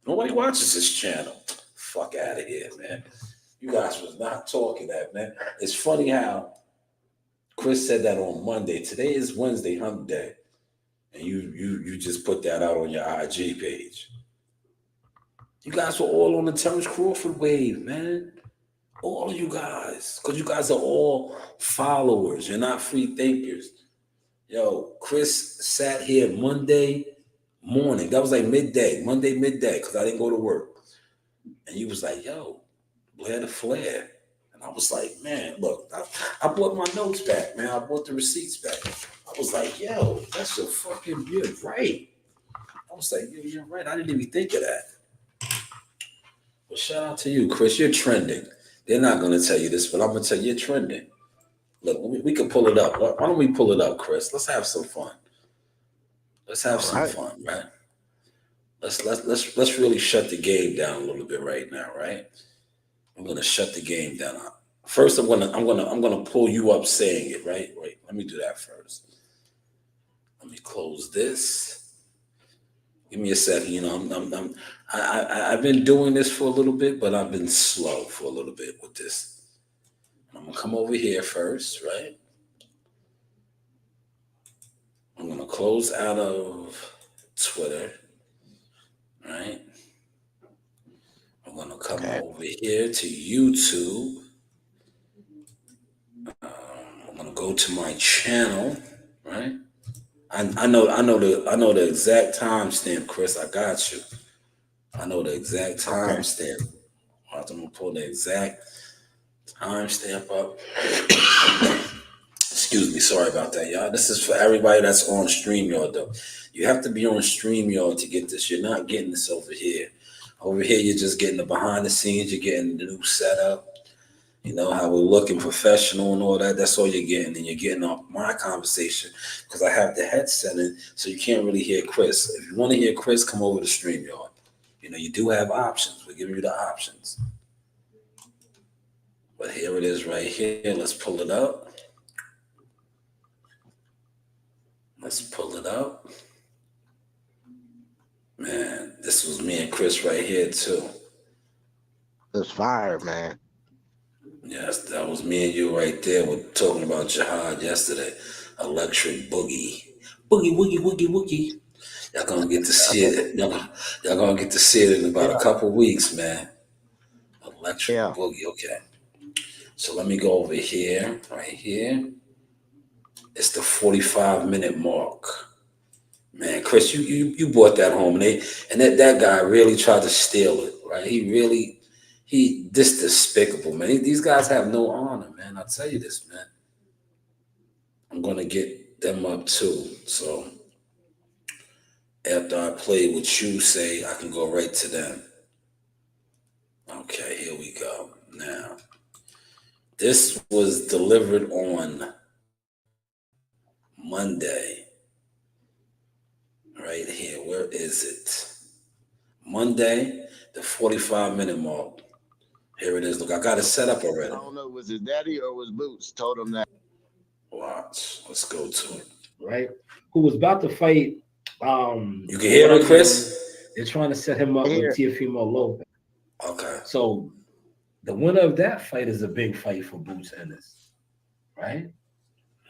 [SPEAKER 1] Nobody watches his channel. Fuck out of here, man. You guys was not talking that, man. It's funny how Chris said that on Monday. Today is Wednesday, Hump Day. And you just put that out on your IG page. You guys were all on the Terrence Crawford wave, man. All of you guys. Because you guys are all followers. You're not free thinkers. Yo, Chris sat here Monday morning. That was like Monday midday, because I didn't go to work. And he was like, yo, Blair the Flair. And I was like, man, look, I brought my notes back, man. I brought the receipts back. I was like, yo, that's you're right. I was like, yo, you're right. I didn't even think of that. Well, shout out to you, Chris. You're trending. They're not going to tell you this, but I'm going to tell you, you're trending. Look, we can pull it up. Why don't we pull it up, Chris? Let's have some fun. Let's have some fun, right? Let's really shut the game down a little bit right now, right? I'm gonna shut the game down. First, I'm gonna pull you up saying it, right? Wait, let me do that first. Let me close this. Give me a second. You know, I've been doing this for a little bit, but I've been slow for a little bit with this. I'm gonna come over here first, right? I'm gonna close out of Twitter, right? I'm gonna come over here to YouTube. I'm gonna go to my channel, right? I know the exact timestamp, Chris. I got you. I know the exact timestamp. I'm gonna pull the exact timestamp up. Excuse me, sorry about that, y'all. This is for everybody that's on StreamYard, though. You have to be on StreamYard to get this. You're not getting this over here. Over here, you're just getting the behind the scenes. You're getting the new setup. You know, how we're looking professional and all that. That's all you're getting. And you're getting off my conversation because I have the headset in, so you can't really hear Chris. If you want to hear Chris, come over to StreamYard. You know, you do have options. We're giving you the options. But here it is right here. Let's pull it up. Let's pull it up. Man, this was me and Chris right here, too.
[SPEAKER 6] That's fire, man.
[SPEAKER 1] Yes, that was me and you right there. We're talking about Jihad yesterday. Electric Boogie. Boogie, woogie, woogie, woogie. Y'all gonna get to see it. Y'all gonna get to see it in about a couple weeks, man. Electric Boogie, okay. So let me go over here, right here. It's the 45-minute mark. Man, Chris, you brought that home, and that guy really tried to steal it, right? This despicable, man. These guys have no honor, man. I'll tell you this, man. I'm gonna get them up too. So after I play what you say, I can go right to them. Okay, here we go. Now, this was delivered on Monday. Right here. Where is it? Monday, the 45-minute mark. Here it is. Look, I got it set up already.
[SPEAKER 6] I don't know, was his daddy or was Boots told him that?
[SPEAKER 1] Watch. Let's go to it.
[SPEAKER 2] Right? Who was about to fight.
[SPEAKER 1] You can hear it, Chris?
[SPEAKER 2] They're trying to set him up with Teofimo Lopez.
[SPEAKER 1] Okay.
[SPEAKER 2] So the winner of that fight is a big fight for Boots Ennis, right?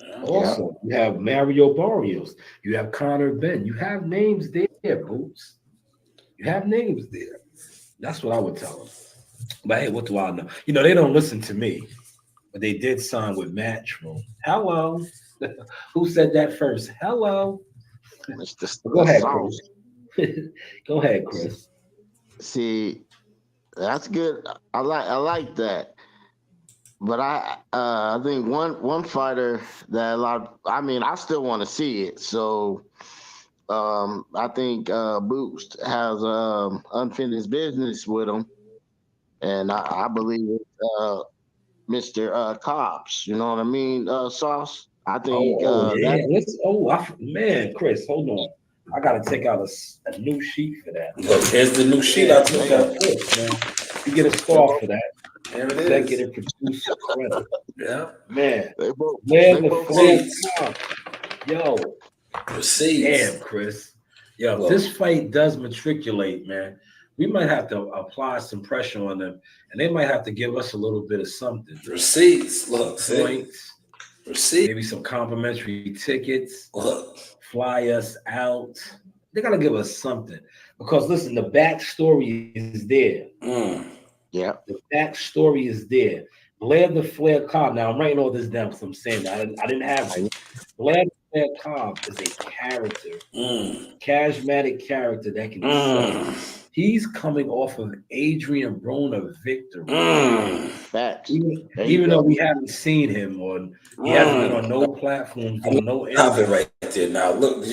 [SPEAKER 1] Yeah.
[SPEAKER 2] Also, you have Mario Barrios, you have Connor Ben, you have names there, Boots. You have names there. That's what I would tell them. But hey, what do I know? You know, they don't listen to me, but they did sign with Matchroom. Hello. Who said that first? Hello.
[SPEAKER 6] Mr.
[SPEAKER 2] Go ahead,
[SPEAKER 6] Sauce.
[SPEAKER 2] Chris. Go ahead, Chris.
[SPEAKER 6] See, that's good. I like that. But I think one fighter that a lot. I mean, I still want to see it. So I think Boost has unfinished business with him, and I believe it's Mr. Cobbs. You know what I mean, Sauce. I think
[SPEAKER 2] Yeah.
[SPEAKER 6] that.
[SPEAKER 2] Man, Chris, hold on. I got to take out a new sheet for that.
[SPEAKER 1] Look, here's the new sheet
[SPEAKER 6] Yeah,
[SPEAKER 1] I took
[SPEAKER 6] man.
[SPEAKER 1] out.
[SPEAKER 2] Man. You get a star for that.
[SPEAKER 1] Here it is.
[SPEAKER 2] Executive producer credit.
[SPEAKER 1] Yeah.
[SPEAKER 2] Man,
[SPEAKER 6] They both.
[SPEAKER 2] where
[SPEAKER 6] They
[SPEAKER 2] the
[SPEAKER 6] both.
[SPEAKER 2] flag come? Yo,
[SPEAKER 1] Receipts.
[SPEAKER 2] damn, Chris. Yo, if
[SPEAKER 1] Look.
[SPEAKER 2] this fight does matriculate, man, we might have to apply some pressure on them, and they might have to give us a little bit of something.
[SPEAKER 1] Receipts. Look, see?
[SPEAKER 2] Points,
[SPEAKER 1] Receipts.
[SPEAKER 2] maybe some complimentary tickets,
[SPEAKER 1] Look.
[SPEAKER 2] fly us out. They gotta give us something. Because listen, the backstory is there.
[SPEAKER 6] Yeah.
[SPEAKER 2] The backstory is there. Blair the Flair Cobb. Now I'm writing all this down because I'm saying that I didn't have it. Blair the Flair Cobb is a character, charismatic character that can sell. He's coming off of Adrian Broner victory.
[SPEAKER 6] Facts.
[SPEAKER 2] Even though we haven't seen him or he hasn't been on no platforms or no
[SPEAKER 1] Stop it
[SPEAKER 2] interviews.
[SPEAKER 1] right there. Now, look,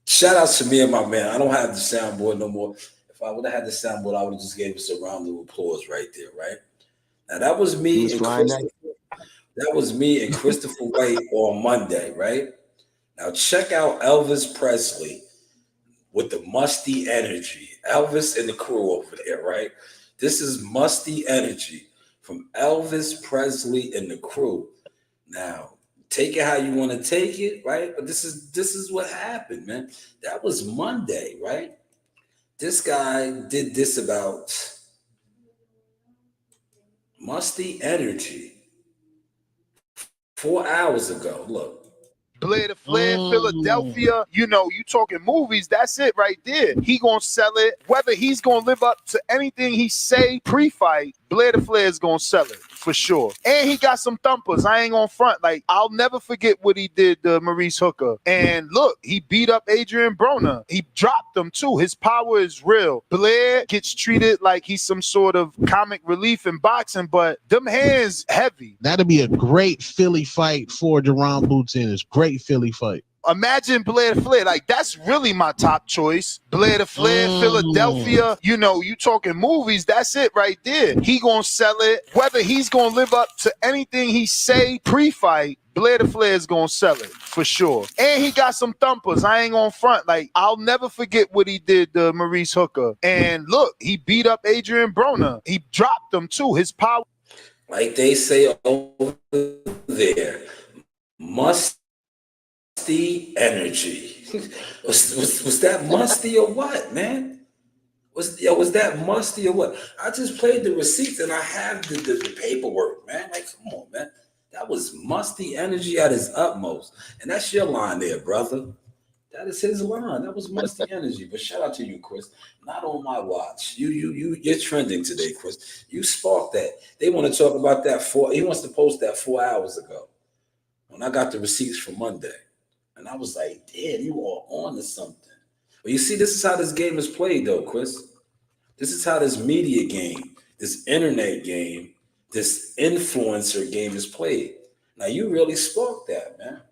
[SPEAKER 1] shout out to me and my man. I don't have the soundboard no more. If I would have had the soundboard, I would have just gave us a round of applause right there, right? Now, that was me and Christopher. That was me and Christopher White on Monday, right? Now, check out Elvis Presley with the musty energy. Elvis and the crew over there, right? This is musty energy from Elvis Presley and the crew. Now, take it how you want to take it, right? But this is what happened, man. That was Monday, right? This guy did this about musty energy 4 hours ago. Look.
[SPEAKER 7] Blair the Flair, Philadelphia. You know, you talking movies, that's it right there. He gonna sell it. Whether he's gonna live up to anything he say pre-fight, Blair the Flair is gonna sell it for sure. And he got some thumpers. I ain't gonna front. Like, I'll never forget what he did to Maurice Hooker. And look, he beat up Adrian Broner. He dropped him too. His power is real. Blair gets treated like he's some sort of comic relief in boxing, but them hands heavy.
[SPEAKER 8] That'd be a great Philly fight for Deron Boots Ennis. Great Philly fight.
[SPEAKER 7] Imagine Blair the Flair. Like, that's really my top choice. Blair the Flair, Philadelphia. You know, you talking movies, that's it right there. He gonna sell it. Whether he's gonna live up to anything he say pre-fight, Blair the Flair is gonna sell it for sure. And he got some thumpers. I ain't gonna front. Like, I'll never forget what he did to Maurice Hooker. And look, he beat up Adrian Broner. He dropped him too. His power.
[SPEAKER 1] Like they say over there, musty energy. was that musty or what, man? Was that musty or what? I just played the receipts and I have the paperwork, man. Like, come on, man. That was musty energy at its utmost. And that's your line there, brother. That is his line. That was musty energy. But shout out to you, Chris. Not on my watch. You're trending today, Chris. You sparked that. They want to talk about that he wants to post that 4 hours ago when I got the receipts for Monday. And I was like, damn, you are on to something. But you see, this is how this game is played, though, Chris. This is how this media game, this internet game, this influencer game is played. Now, you really sparked that, man.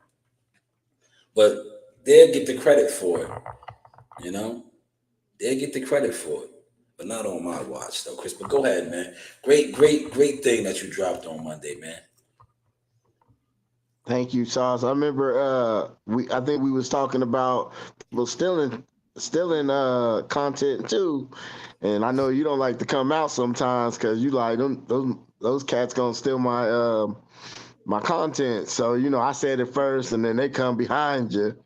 [SPEAKER 1] But they'll get the credit for it, you know? They'll get the credit for it. But not on my watch, though, Chris. But go ahead, man. Great thing that you dropped on Monday, man.
[SPEAKER 6] Thank you, Sauce. I remember I think we was talking about people stealing content too. And I know you don't like to come out sometimes because you like those cats gonna steal my my content. So, you know, I said it first and then they come behind you.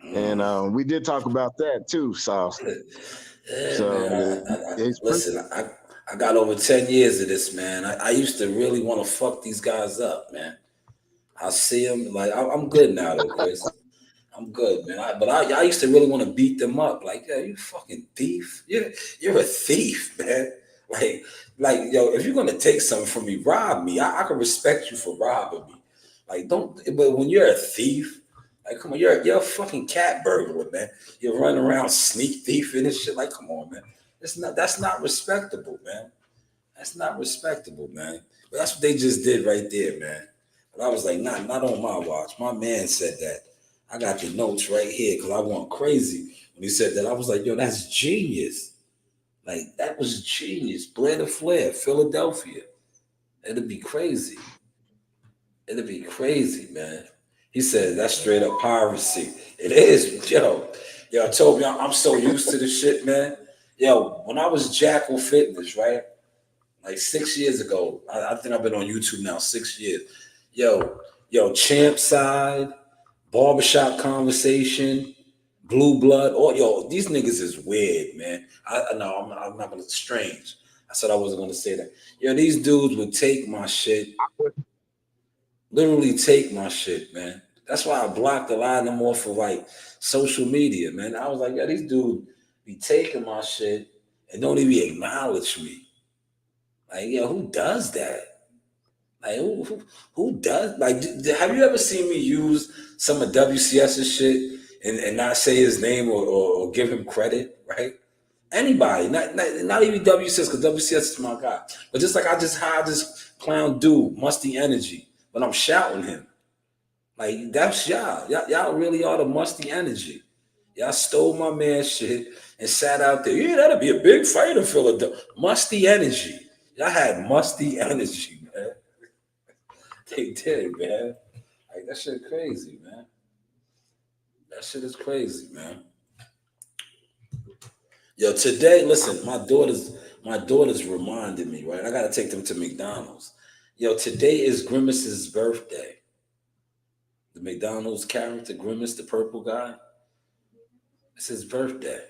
[SPEAKER 6] And we did talk about that too, Sauce.
[SPEAKER 1] Yeah,
[SPEAKER 6] So
[SPEAKER 1] man, listen, I got over 10 years of this, man. I used to really want to fuck these guys up, man. I see them like I'm good now though, Chris. I'm good, man. I used to really want to beat them up. Like, yeah, you fucking thief. You're a thief, man. Like, yo, if you're gonna take something from me, rob me. I can respect you for robbing me. Like, don't. But when you're a thief, like, come on, you're a fucking cat burglar, man. You're running around sneak thieving and shit. Like, come on, man. That's not respectable, man. That's not respectable, man. But that's what they just did right there, man. But I was like, not on my watch. My man said that. I got the notes right here because I went crazy when he said that. I was like, yo, that's genius. Like, that was genius. Blair the Flair, Philadelphia. It'd be crazy. It'd be crazy, man. He said that's straight up piracy. It is, yo. Yo, I told me I'm so used to the shit, man. Yo, when I was Jackal Fitness, right? Like 6 years ago, I think I've been on YouTube now 6 years. Yo, Champ Side, Barbershop Conversation, Blue Blood. Oh, yo, these niggas is weird, man. I know I'm not gonna strange. I said I wasn't gonna say that. Yo, these dudes would take my shit, literally take my shit, man. That's why I blocked a lot of them off of like social media, man. I was like, yeah, these dudes be taking my shit and don't even acknowledge me. Like, yo, who does that? Like, who does? Like, have you ever seen me use some of WCS's shit and not say his name or give him credit, right? Anybody, not even WCS, because WCS is my guy. But just like I just hired this clown dude, Musty Energy, but I'm shouting him. Like, that's y'all. Y'all really are the Musty Energy. Y'all stole my man's shit and sat out there. Yeah, that'd be a big fight in Philadelphia. Musty Energy. Y'all had musty energy, man. They did, man. Like, that shit crazy, man. That shit is crazy, man. Yo, today, listen, my daughters reminded me, right? I gotta take them to McDonald's. Yo, today is Grimace's birthday. The McDonald's character, Grimace, the purple guy. It's his birthday.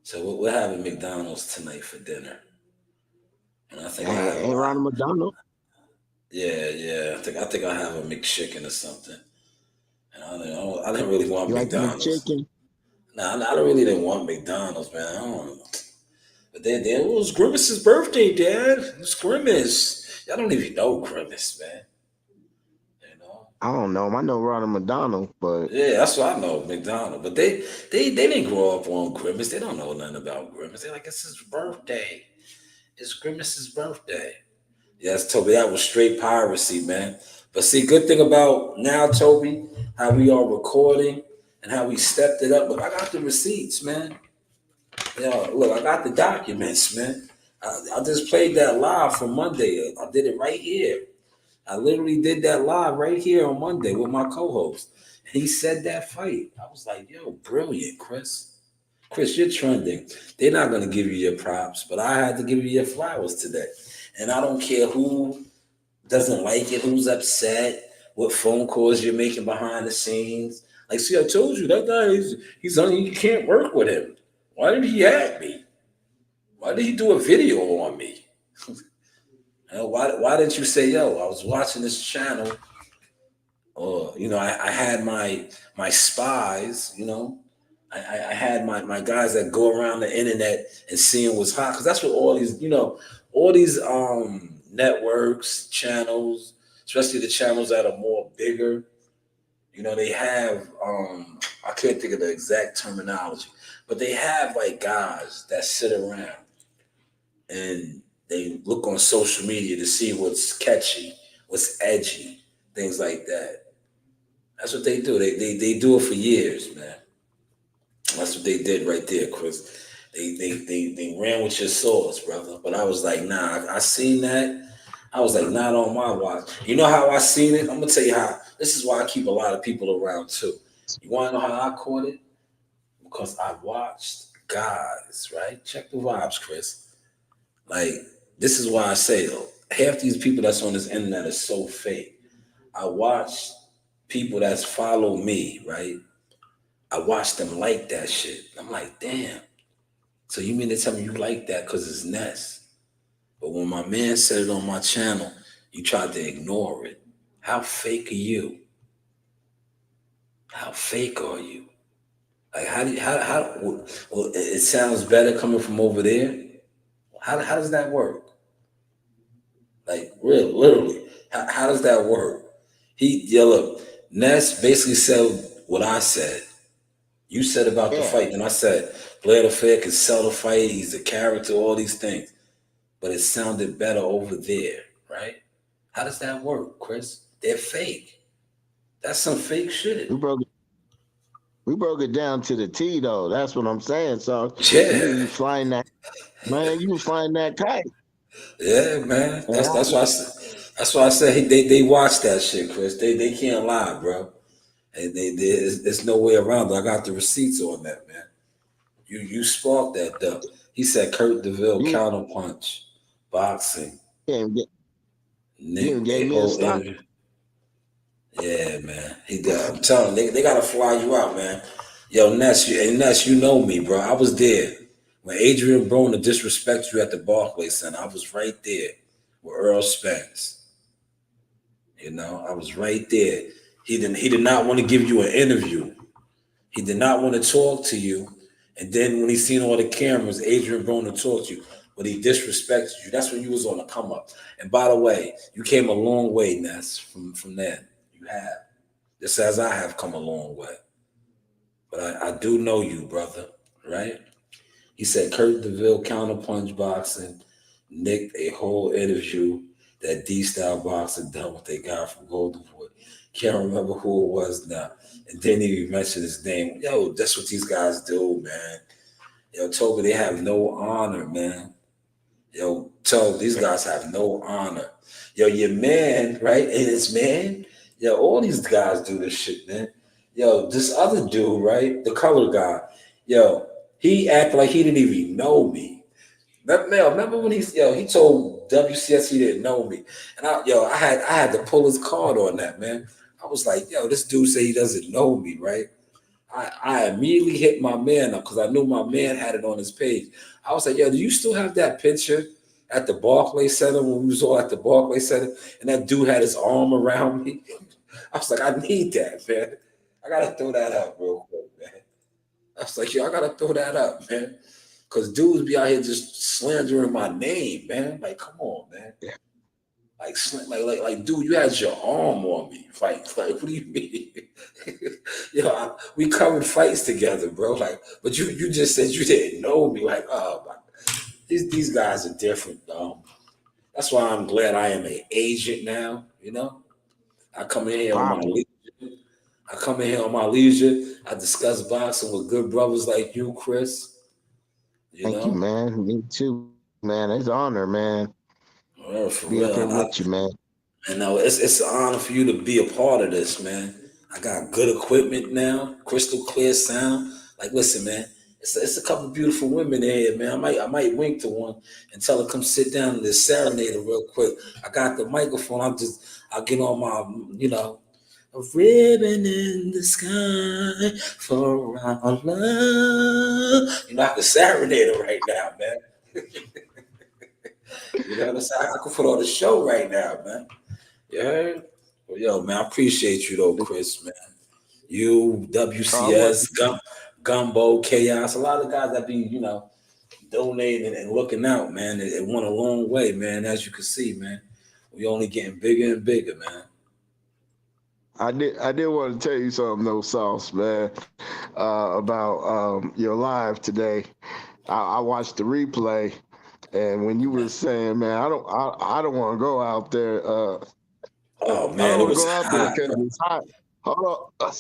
[SPEAKER 1] So we're having McDonald's tonight for dinner. And I think
[SPEAKER 6] Ain't Ronald McDonald.
[SPEAKER 1] Yeah. I think I have a McChicken or something. And I didn't really want
[SPEAKER 6] You like the
[SPEAKER 1] McDonald's.
[SPEAKER 6] chicken?
[SPEAKER 1] Nah, I really didn't want McDonald's, man. I don't know. But then it was Grimace's birthday, Dad. It's Grimace. Y'all don't even know Grimace, man. You know?
[SPEAKER 6] I don't know him. I know Ronald McDonald, but
[SPEAKER 1] Yeah, that's what I know, McDonald. But they didn't grow up on Grimace. They don't know nothing about Grimace. They're like, it's his birthday. It's Grimace's birthday. Yes, Toby, that was straight piracy, man. But see, good thing about now, Toby, how we are recording and how we stepped it up. Look, I got the receipts, man. Yo, look, I got the documents, man. I just played that live from Monday. I did it right here. I literally did that live right here on Monday with my co-host. And he said that fight. I was like, yo, brilliant, Chris. Chris, you're trending. They're not going to give you your props, but I had to give you your flowers today. And I don't care who doesn't like it, who's upset, what phone calls you're making behind the scenes. Like, see, I told you that guy, he's on, you can't work with him. Why did he at me? Why did he do a video on me? Why didn't you say, yo, I was watching this channel, or, I had my spies, I had my guys that go around the internet and seeing what's hot, because that's what all these networks, channels, especially the channels that are more bigger, they have I can't think of the exact terminology, but they have like guys that sit around and they look on social media to see what's catchy, what's edgy, things like that. That's what they do. They do it for years, man. That's what they did right there, Chris. They ran with your sauce, brother. But I was like, nah, I seen that. I was like, not on my watch. You know how I seen it? I'm gonna tell you how. This is why I keep a lot of people around too. You wanna know how I caught it? Because I watched guys, right? Check the vibes, Chris. Like, this is why I say, though, half these people that's on this internet are so fake. I watch people that follow me, right? I watch them like that shit. I'm like, damn. So you mean to tell me you like that because it's Ness? But when my man said it on my channel, you tried to ignore it. How fake are you? How fake are you? Like well, it sounds better coming from over there. How does that work? Like real, literally, how does that work? Look, Ness basically said what I said. You said about the
[SPEAKER 6] Yeah.
[SPEAKER 1] fight, and I said Blair the Fair can sell the fight. He's a character, all these things, but it sounded better over there, right? How does that work, Chris? They're fake. That's some fake
[SPEAKER 6] We
[SPEAKER 1] shit.
[SPEAKER 6] broke we broke it down to the T though. That's what I'm saying. So you
[SPEAKER 1] Yeah,
[SPEAKER 6] was flying that man, you was flying that kite.
[SPEAKER 1] yeah, man.
[SPEAKER 6] And
[SPEAKER 1] That's why I said. That's why I said they watch that shit, Chris. They can't lie, bro. And there's no way around it. I got the receipts on that, man. You sparked that though. He said Kurt DeVille
[SPEAKER 6] you
[SPEAKER 1] counterpunch, boxing,
[SPEAKER 6] even get you even
[SPEAKER 1] Nick a
[SPEAKER 6] gave me a
[SPEAKER 1] whole
[SPEAKER 6] stock.
[SPEAKER 1] interview. Yeah, man. He did. I'm telling you, they gotta fly you out, man. Yo, Ness, you know me, bro. I was there when Adrian Broner disrespected you at the Barclays Center. I was right there with Earl Spence. You know, I was right there. He did not want to give you an interview. He did not want to talk to you. And then when he seen all the cameras, Adrian Broner talked to you, but he disrespected you. That's when you was on the come up. And by the way, you came a long way, Ness, from then. You have. Just as I have come a long way. But I do know you, brother, right? He said Kurt DeVille counterpunch boxing, Nick a whole interview that D-style boxing done what they got from Golden Boy. Can't remember who it was now. And then he mentioned his name. Yo, that's what these guys do, man. Yo, Toby, they have no honor, man. Yo, Toby, these guys have no honor. Yo, your man, right? And his man, yo, all these guys do this shit, man. Yo, this other dude, right? The color guy, yo, he acted like he didn't even know me. Remember when he told WCS he didn't know me, and I had to pull his card on that, man. I was like, yo, this dude say he doesn't know me, right? I immediately hit my man up because I knew my man had it on his page. I was like, yo, do you still have that picture at the Barclays Center when we was all at the Barclays Center and that dude had his arm around me? I was like, I need that, man. I gotta throw that up real quick, man. I was like, yo, I gotta throw that up, man. Cause dudes be out here just slandering my name, man. Like, come on, man.
[SPEAKER 6] Yeah.
[SPEAKER 1] Like, dude, you had your arm on me. Like, what do you mean? We covered fights together, bro. Like, but you just said you didn't know me. Like, oh my, these guys are different. That's why I'm glad I am an agent now. You know, I come in here on my
[SPEAKER 6] Popping.
[SPEAKER 1] leisure. I come in here on my leisure. I discuss boxing with good brothers like you, Chris. You
[SPEAKER 6] Thank you,
[SPEAKER 1] know,
[SPEAKER 6] man. Me too, man. It's an honor, man.
[SPEAKER 1] for
[SPEAKER 6] Be up
[SPEAKER 1] real.
[SPEAKER 6] here with you, man.
[SPEAKER 1] And it's an honor for you to be a part of this, man. I got good equipment now, crystal clear sound. Like, listen, man, it's a couple beautiful women in here, man. I might wink to one and tell her come sit down and just serenade her real quick. I got the microphone. I'll get on my, a ribbon in the sky for our love. I can serenade her right now, man. I can put on the show right now, man. Yeah. Well, yo, man, I appreciate you though, Chris, man. You,
[SPEAKER 6] I want
[SPEAKER 1] WCS, Gumbo, Chaos, a lot of guys that be, donating and looking out, man. It went a long way, man. As you can see, man. We only getting bigger and bigger, man.
[SPEAKER 6] I did want to tell you something though, Sauce, man, about your live today. I watched the replay, and when you were saying, man, I don't want to go out there.
[SPEAKER 1] Oh
[SPEAKER 6] I
[SPEAKER 1] man,
[SPEAKER 6] don't
[SPEAKER 1] it
[SPEAKER 6] want to
[SPEAKER 1] was
[SPEAKER 6] go out there
[SPEAKER 1] hot,
[SPEAKER 6] because
[SPEAKER 1] bro.
[SPEAKER 6] it's hot. Hold up.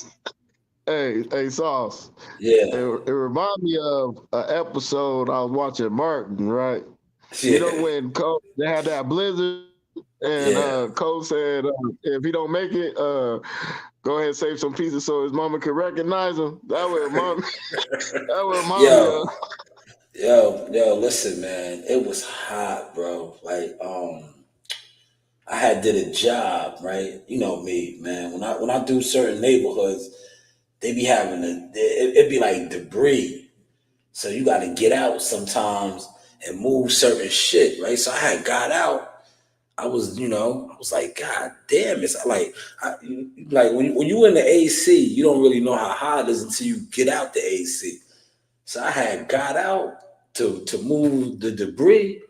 [SPEAKER 6] Hey, Sauce.
[SPEAKER 1] Yeah.
[SPEAKER 6] It reminded me of an episode I was watching Martin, right? You know
[SPEAKER 1] Yeah.
[SPEAKER 6] when Cole, they had that blizzard,
[SPEAKER 1] Yeah.
[SPEAKER 6] and Cole said, if he don't make it, go ahead and save some pieces so his mama can recognize him. That would remind me. That would remind me
[SPEAKER 1] Yo,
[SPEAKER 6] of.
[SPEAKER 1] listen, man. It was hot, bro. Like, I had did a job, right? You know me, man. When I do certain neighborhoods, they be having it'd be like debris. So you got to get out sometimes and move certain shit, right? So I had got out. I was, I was like, God damn, it's like, like when you in the AC, you don't really know how hot it is until you get out the AC. So I had got out to move the debris.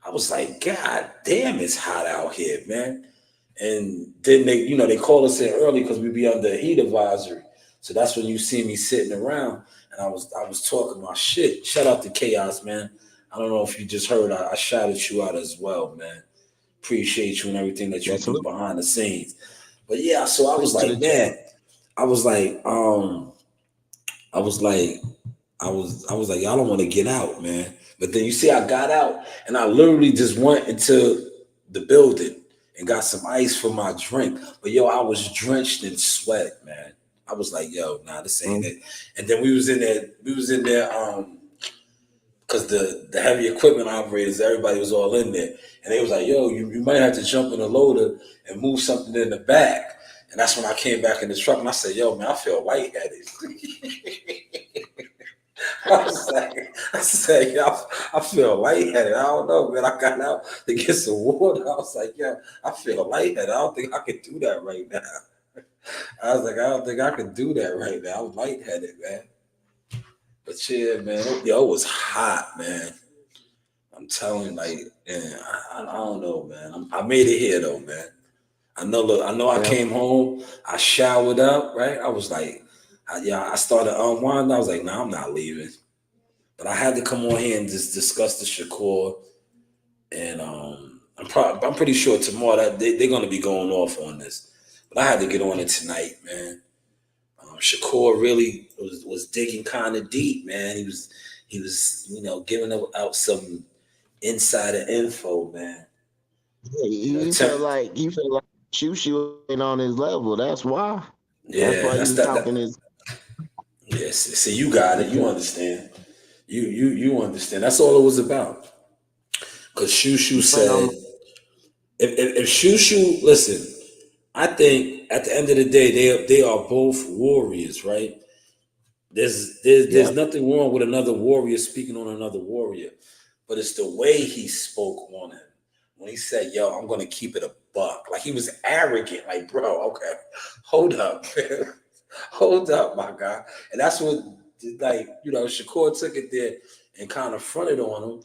[SPEAKER 1] I was like, God damn, it's hot out here, man. And then they call us in early because we be under heat advisory. So that's when you see me sitting around, and I was talking my shit. Shout out to Chaos, man. I don't know if you just heard, I shouted you out as well, man. Appreciate you and everything that you
[SPEAKER 6] Yeah,
[SPEAKER 1] do
[SPEAKER 6] salute,
[SPEAKER 1] behind the scenes. But yeah, so I was
[SPEAKER 6] salute to the
[SPEAKER 1] like,
[SPEAKER 6] chat.
[SPEAKER 1] man, I was like, I was like, I was like, y'all don't want to get out, man. But then you see, I got out and I literally just went into the building and got some ice for my drink. But yo, I was drenched in sweat, man. I was like, yo, nah, this ain't
[SPEAKER 6] Mm.
[SPEAKER 1] it. And then we was in there, because the heavy equipment operators, everybody was all in there. And they was like, yo, you might have to jump in the loader and move something in the back. And that's when I came back in the truck and I said, yo, man, I feel lightheaded. I said, yeah, I feel lightheaded. I don't know, man. I got out to get some water. I was like, yeah, I feel lightheaded. I don't think I can do that right now. I was like, I don't think I can do that right now. I was lightheaded, man. But yeah, man, yo, it was hot, man. I'm telling you, like, man, I don't know, man. I made it here though, man. I know. Look, I know. I
[SPEAKER 6] Yeah,
[SPEAKER 1] came home. I showered up, right? I was like, I started unwinding. I was like, nah, I'm not leaving. But I had to come on here and just discuss the Shakur, and I'm pretty sure tomorrow that they're gonna be going off on this. But I had to get on it tonight, man. Shakur really was digging kind of deep, man. He was giving out some insider info, man.
[SPEAKER 6] he felt like Shushu ain't on his level. That's why. That's
[SPEAKER 1] Yeah,
[SPEAKER 6] why he
[SPEAKER 1] that's
[SPEAKER 6] was
[SPEAKER 1] that.
[SPEAKER 6] talking his.
[SPEAKER 1] Yes, see, you got it. You
[SPEAKER 6] Because
[SPEAKER 1] understand. You understand. That's all it was about. Because Shushu
[SPEAKER 6] right on.
[SPEAKER 1] said, if Shushu, listen, I think at the end of the day, they are both warriors, right? There's
[SPEAKER 6] Yeah,
[SPEAKER 1] nothing wrong with another warrior speaking on another warrior, but it's the way he spoke on him when he said, "Yo, I'm gonna keep it a buck." Like he was arrogant. Like, bro, okay, hold up, man. Hold up, my guy. And that's what, like, Shakur took it there and kind of fronted on him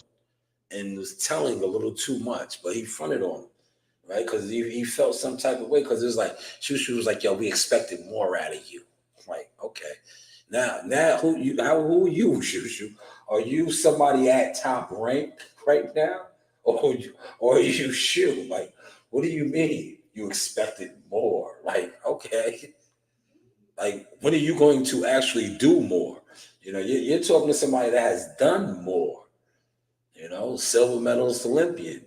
[SPEAKER 1] and was telling a little too much, but he fronted on him, right? Because he felt some type of way because it was like Shushu was like, "Yo, we expected more out of you." Like, okay, now who are you, Shushu? Are you somebody at top rank right now, or are you Shu? Like, what do you mean you expected more? Like, okay, like when are you going to actually do more? You're talking to somebody that has done more. Silver medalist Olympian,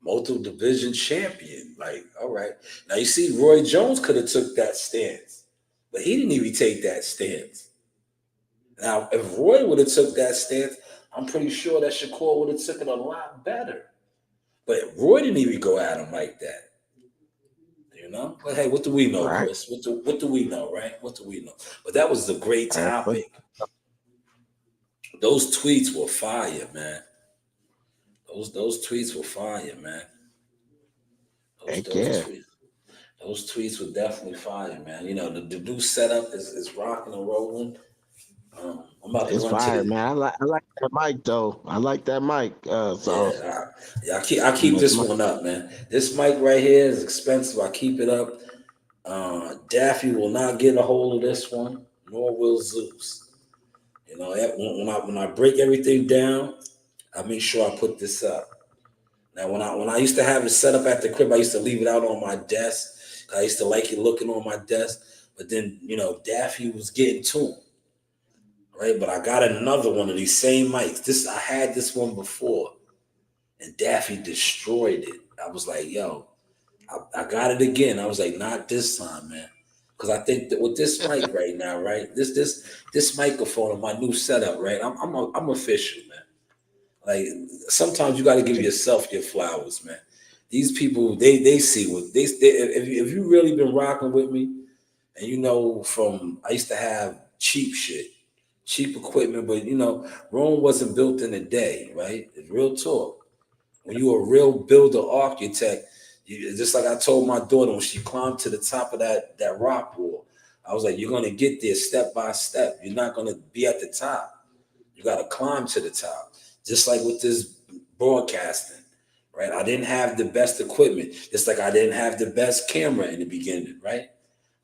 [SPEAKER 1] multiple division champion. Like, all right. Now you see, Roy Jones could have took that stance, but he didn't even take that stance. Now, if Roy would have took that stance, I'm pretty sure that Shakur would have took it a lot better. But Roy didn't even go at him like that. But hey, what do we know,
[SPEAKER 6] right.
[SPEAKER 1] Chris? What do we know, right? What do we know? But that was a great
[SPEAKER 6] Right. But
[SPEAKER 1] topic. Those tweets were fire, man. Those tweets were fire, man. Those
[SPEAKER 6] heck
[SPEAKER 1] those
[SPEAKER 6] yeah,
[SPEAKER 1] tweets. Those tweets were definitely fire, man. The new setup is rocking and rolling. I'm about to
[SPEAKER 6] it's
[SPEAKER 1] run to
[SPEAKER 6] fire,
[SPEAKER 1] the
[SPEAKER 6] man. I like that mic though. I like that mic. Sauce.
[SPEAKER 1] yeah. I keep
[SPEAKER 6] This
[SPEAKER 1] this
[SPEAKER 6] mic.
[SPEAKER 1] one up, man. This mic right here is expensive. I keep it up. Daffy will not get a hold of this one, nor will Zeus. When I break everything down, I make sure I put this up. Now, when I used to have it set up at the crib, I used to leave it out on my desk. I used to like it looking on my desk. But then, Daffy was getting to him, right? But I got another one of these same mics. I had this one before, and Daffy destroyed it. I was like, yo, I got it again. I was like, not this time, man. Because I think that with this mic right now, right? This microphone on my new setup, right? I'm official, man. Like sometimes you got to give yourself your flowers, man. These people, they see what if you really been rocking with me, and from I used to have cheap shit, cheap equipment, but Rome wasn't built in a day, right? It's real talk. When you're a real builder architect, just like I told my daughter when she climbed to the top of that rock wall, I was like, you're gonna get there step by step. You're not gonna be at the top. You gotta climb to the top. Just like with this broadcasting, right? I didn't have the best equipment, just like I didn't have the best camera in the beginning, right?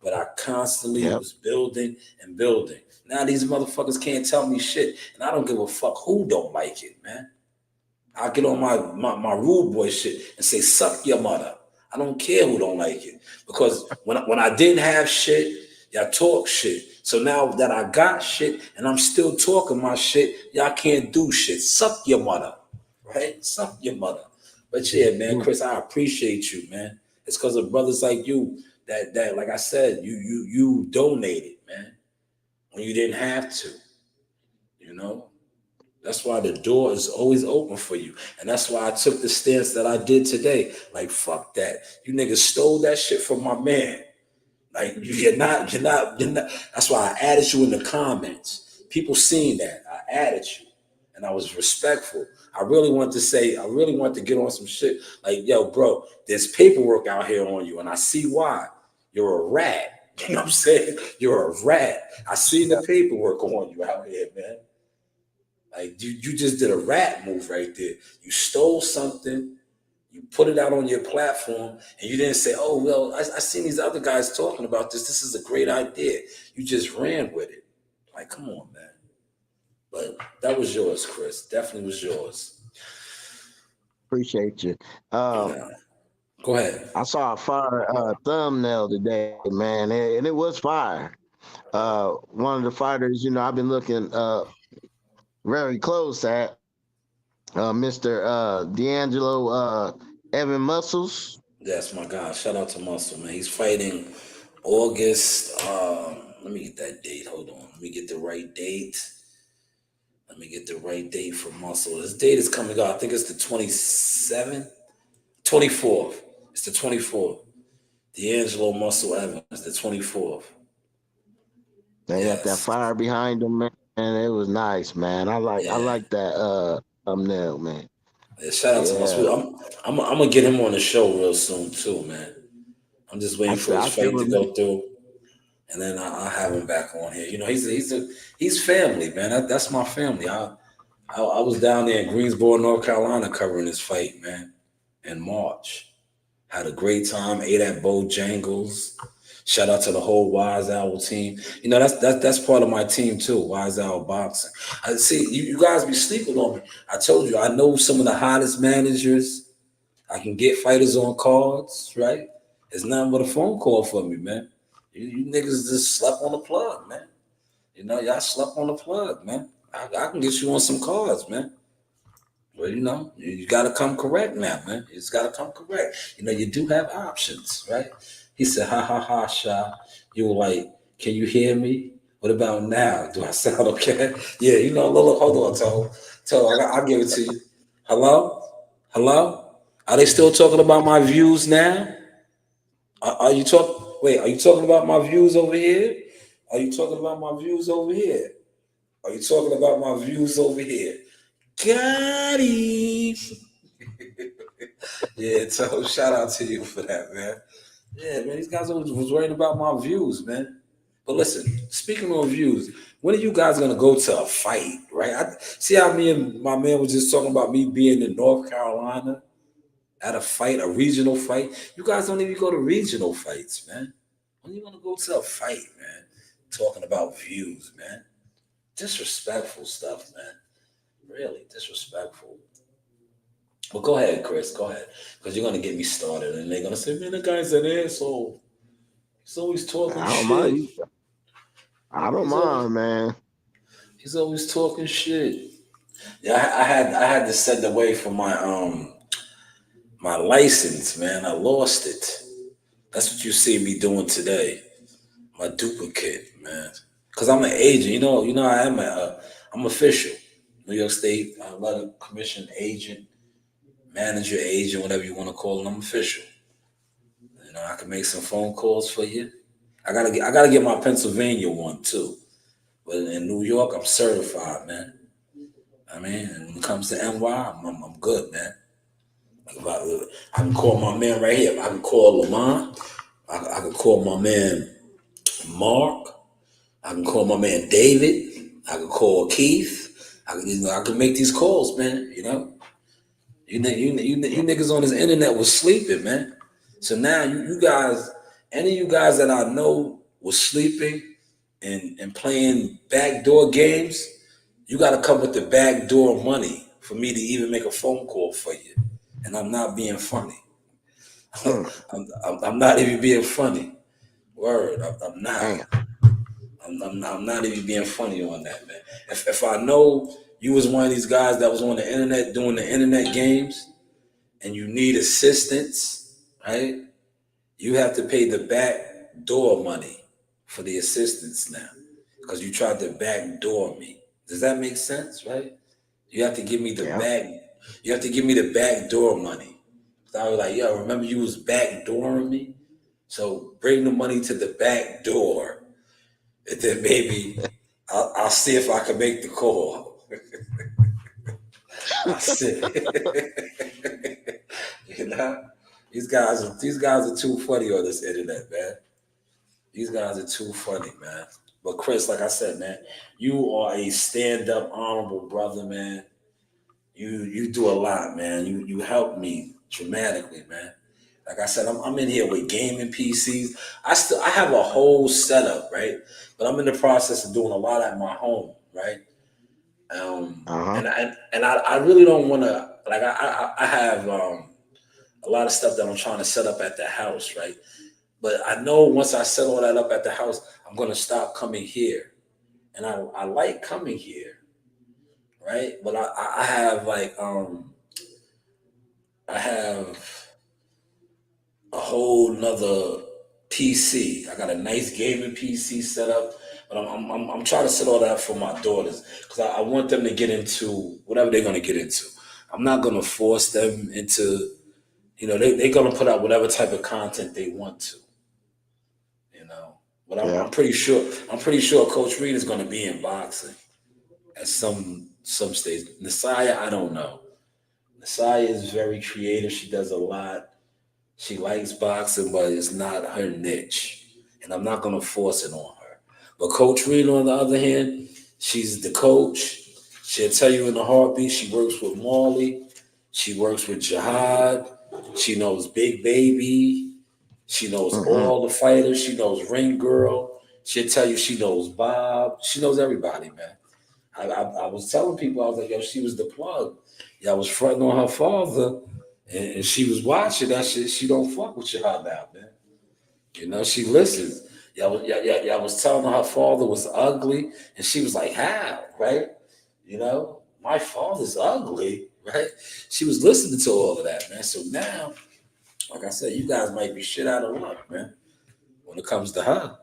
[SPEAKER 1] But I constantly was building and building. Now these motherfuckers can't tell me shit, and I don't give a fuck who don't like it, man. I'll get on my rude boy shit and say, suck your mother. I don't care who don't like it. Because when I didn't have shit, y'all talk shit. So now that I got shit and I'm still talking my shit, y'all can't do shit. Suck your mother. Right? Suck your mother. But yeah, man, Chris, I appreciate you, man. It's because of brothers like you that like I said, you donated, man, when you didn't have to. That's why the door is always open for you. And that's why I took the stance that I did today. Like, fuck that. You niggas stole that shit from my man. Like, you're not. That's why I added you in the comments. People seen that. I added you. And I was respectful. I really want to get on some shit. Like, yo, bro, there's paperwork out here on you. And I see why. You're a rat. You know what I'm saying? You're a rat. I seen the paperwork on you out here, man. Like, you just did a rat move right there. You stole something, you put it out on your platform, and you didn't say, oh, well, I seen these other guys talking about this. This is a great idea. You just ran with it. Like, come on, man. But that was yours, Chris. Definitely was yours.
[SPEAKER 6] Appreciate you.
[SPEAKER 1] Go ahead.
[SPEAKER 6] I saw a fire thumbnail today, man, and it was fire. One of the fighters, I've been looking very close at Mr. D'Angelo Evan Muscles.
[SPEAKER 1] Yes, my God. Shout out to Muscle, man. He's fighting August. Let me get that date. Hold on. Let me get the right date. For Muscle. His date is coming up. I think it's the 27th, 24th. It's the 24th. D'Angelo Muscle Evans, the 24th.
[SPEAKER 6] They got that fire behind him, man. And it was nice, man. I like that thumbnail, man.
[SPEAKER 1] Yeah, shout out to Muscle. I'm gonna get him on the show real soon too, man. I'm just waiting for his fight to go through, and then I'll have him back on here. He's family, man. That's my family. I was down there in Greensboro, North Carolina, covering this fight, man, in March. Had a great time. Ate at Bojangles. Shout out to the whole Wise Owl team. That's part of my team too, Wise Owl Boxing. I see you guys be sleeping on me. I told you I know some of the hottest managers. I can get fighters on cards, right? It's nothing but a phone call for me, man. You niggas just slept on the plug, man. Y'all slept on the plug, man. I can get you on some cards, man. Well, you got to come correct now, man. You just got to come correct. You do have options, right? He said, ha, ha, ha, Sha. You were like, can you hear me? What about now? Do I sound okay? Yeah, look, hold on, Toe, I'll give it to you. Hello? Are they still talking about my views now? Are you talking about my views over here? Are you talking about my views over here? Are you talking about my views over here? Got him. Yeah, so shout out to you for that, man. Yeah, man, these guys was worried about my views, man. But listen, speaking of views, when are you guys gonna go to a fight, right? See how me and my man was just talking about me being in North Carolina at a fight, a regional fight. You guys don't even go to regional fights, man. When are you gonna go to a fight, man? Talking about views, man. Disrespectful stuff, man. Really disrespectful. Well, go ahead, Chris. Go ahead. Because you're going to get me started. And they're going to say, man, the guy's an asshole. He's always talking shit.
[SPEAKER 6] I don't mind, man.
[SPEAKER 1] He's always talking shit. Yeah, I had to send away from my my license, man. I lost it. That's what you see me doing today. My duplicate, man. Because I'm an agent. I'm official. New York State Athletic Commission agent. Manager, agent, whatever you want to call it, I'm official. I can make some phone calls for you. I gotta get my Pennsylvania one too. But in New York, I'm certified, man. I mean, and when it comes to NY, I'm good, man. I can call my man right here. I can call Lamont. I can call my man Mark. I can call my man David. I can call Keith. I can make these calls, man. You niggas on this internet was sleeping, man. So now you guys, any of you guys that I know was sleeping and playing backdoor games, you got to come with the backdoor money for me to even make a phone call for you. And I'm not being funny. I'm not even being funny. Word, I'm not. I'm not even being funny on that, man. If I know you was one of these guys that was on the internet doing the internet games and you need assistance, right? You have to pay the back door money for the assistance now because you tried to backdoor me. Does that make sense, right? You have to give me the back. You have to give me the back door money. So I was like, yo, remember you was backdooring me? So bring the money to the back door, and then maybe I'll see if I can make the call. I'll see. These guys are too funny on this internet, man. These guys are too funny, man. But Chris, like I said, man, you are a stand-up, honorable brother, man. You do a lot, man. You help me dramatically, man. Like I said, I'm in here with gaming PCs. I have a whole setup, right? But I'm in the process of doing a lot at my home, right? And I really don't want to, like, I have a lot of stuff that I'm trying to set up at the house, right? But I know once I set all that up at the house, I'm gonna stop coming here, and I like coming here, right? But I have I have a whole nother PC. I got a nice gaming PC set up, but I'm trying to set all that up for my daughters because I want them to get into whatever they're gonna get into. I'm not gonna force them into, they're gonna put out whatever type of content they want to. But I'm pretty sure Coach Reed is going to be in boxing at some stage. Nasiah, I don't know. Nasiah is very creative. She does a lot. She likes boxing, but it's not her niche, and I'm not going to force it on her. But Coach Reed, on the other hand, she's the coach. She'll tell you in a heartbeat. She works with Marley. She works with Jihad. She knows Big Baby. She knows all the fighters. She knows Ring Girl. She'll tell you she knows Bob. She knows everybody, man. I was telling people, I was like, yo, she was the plug. Yeah, I was fronting on her father, and she was watching that shit. She don't fuck with y'all now, man. She listens. I was telling her father was ugly, and she was like, how, right? My father's ugly, right? She was listening to all of that, man. So now, like I said, you guys might be shit out of luck, man, when it comes to her.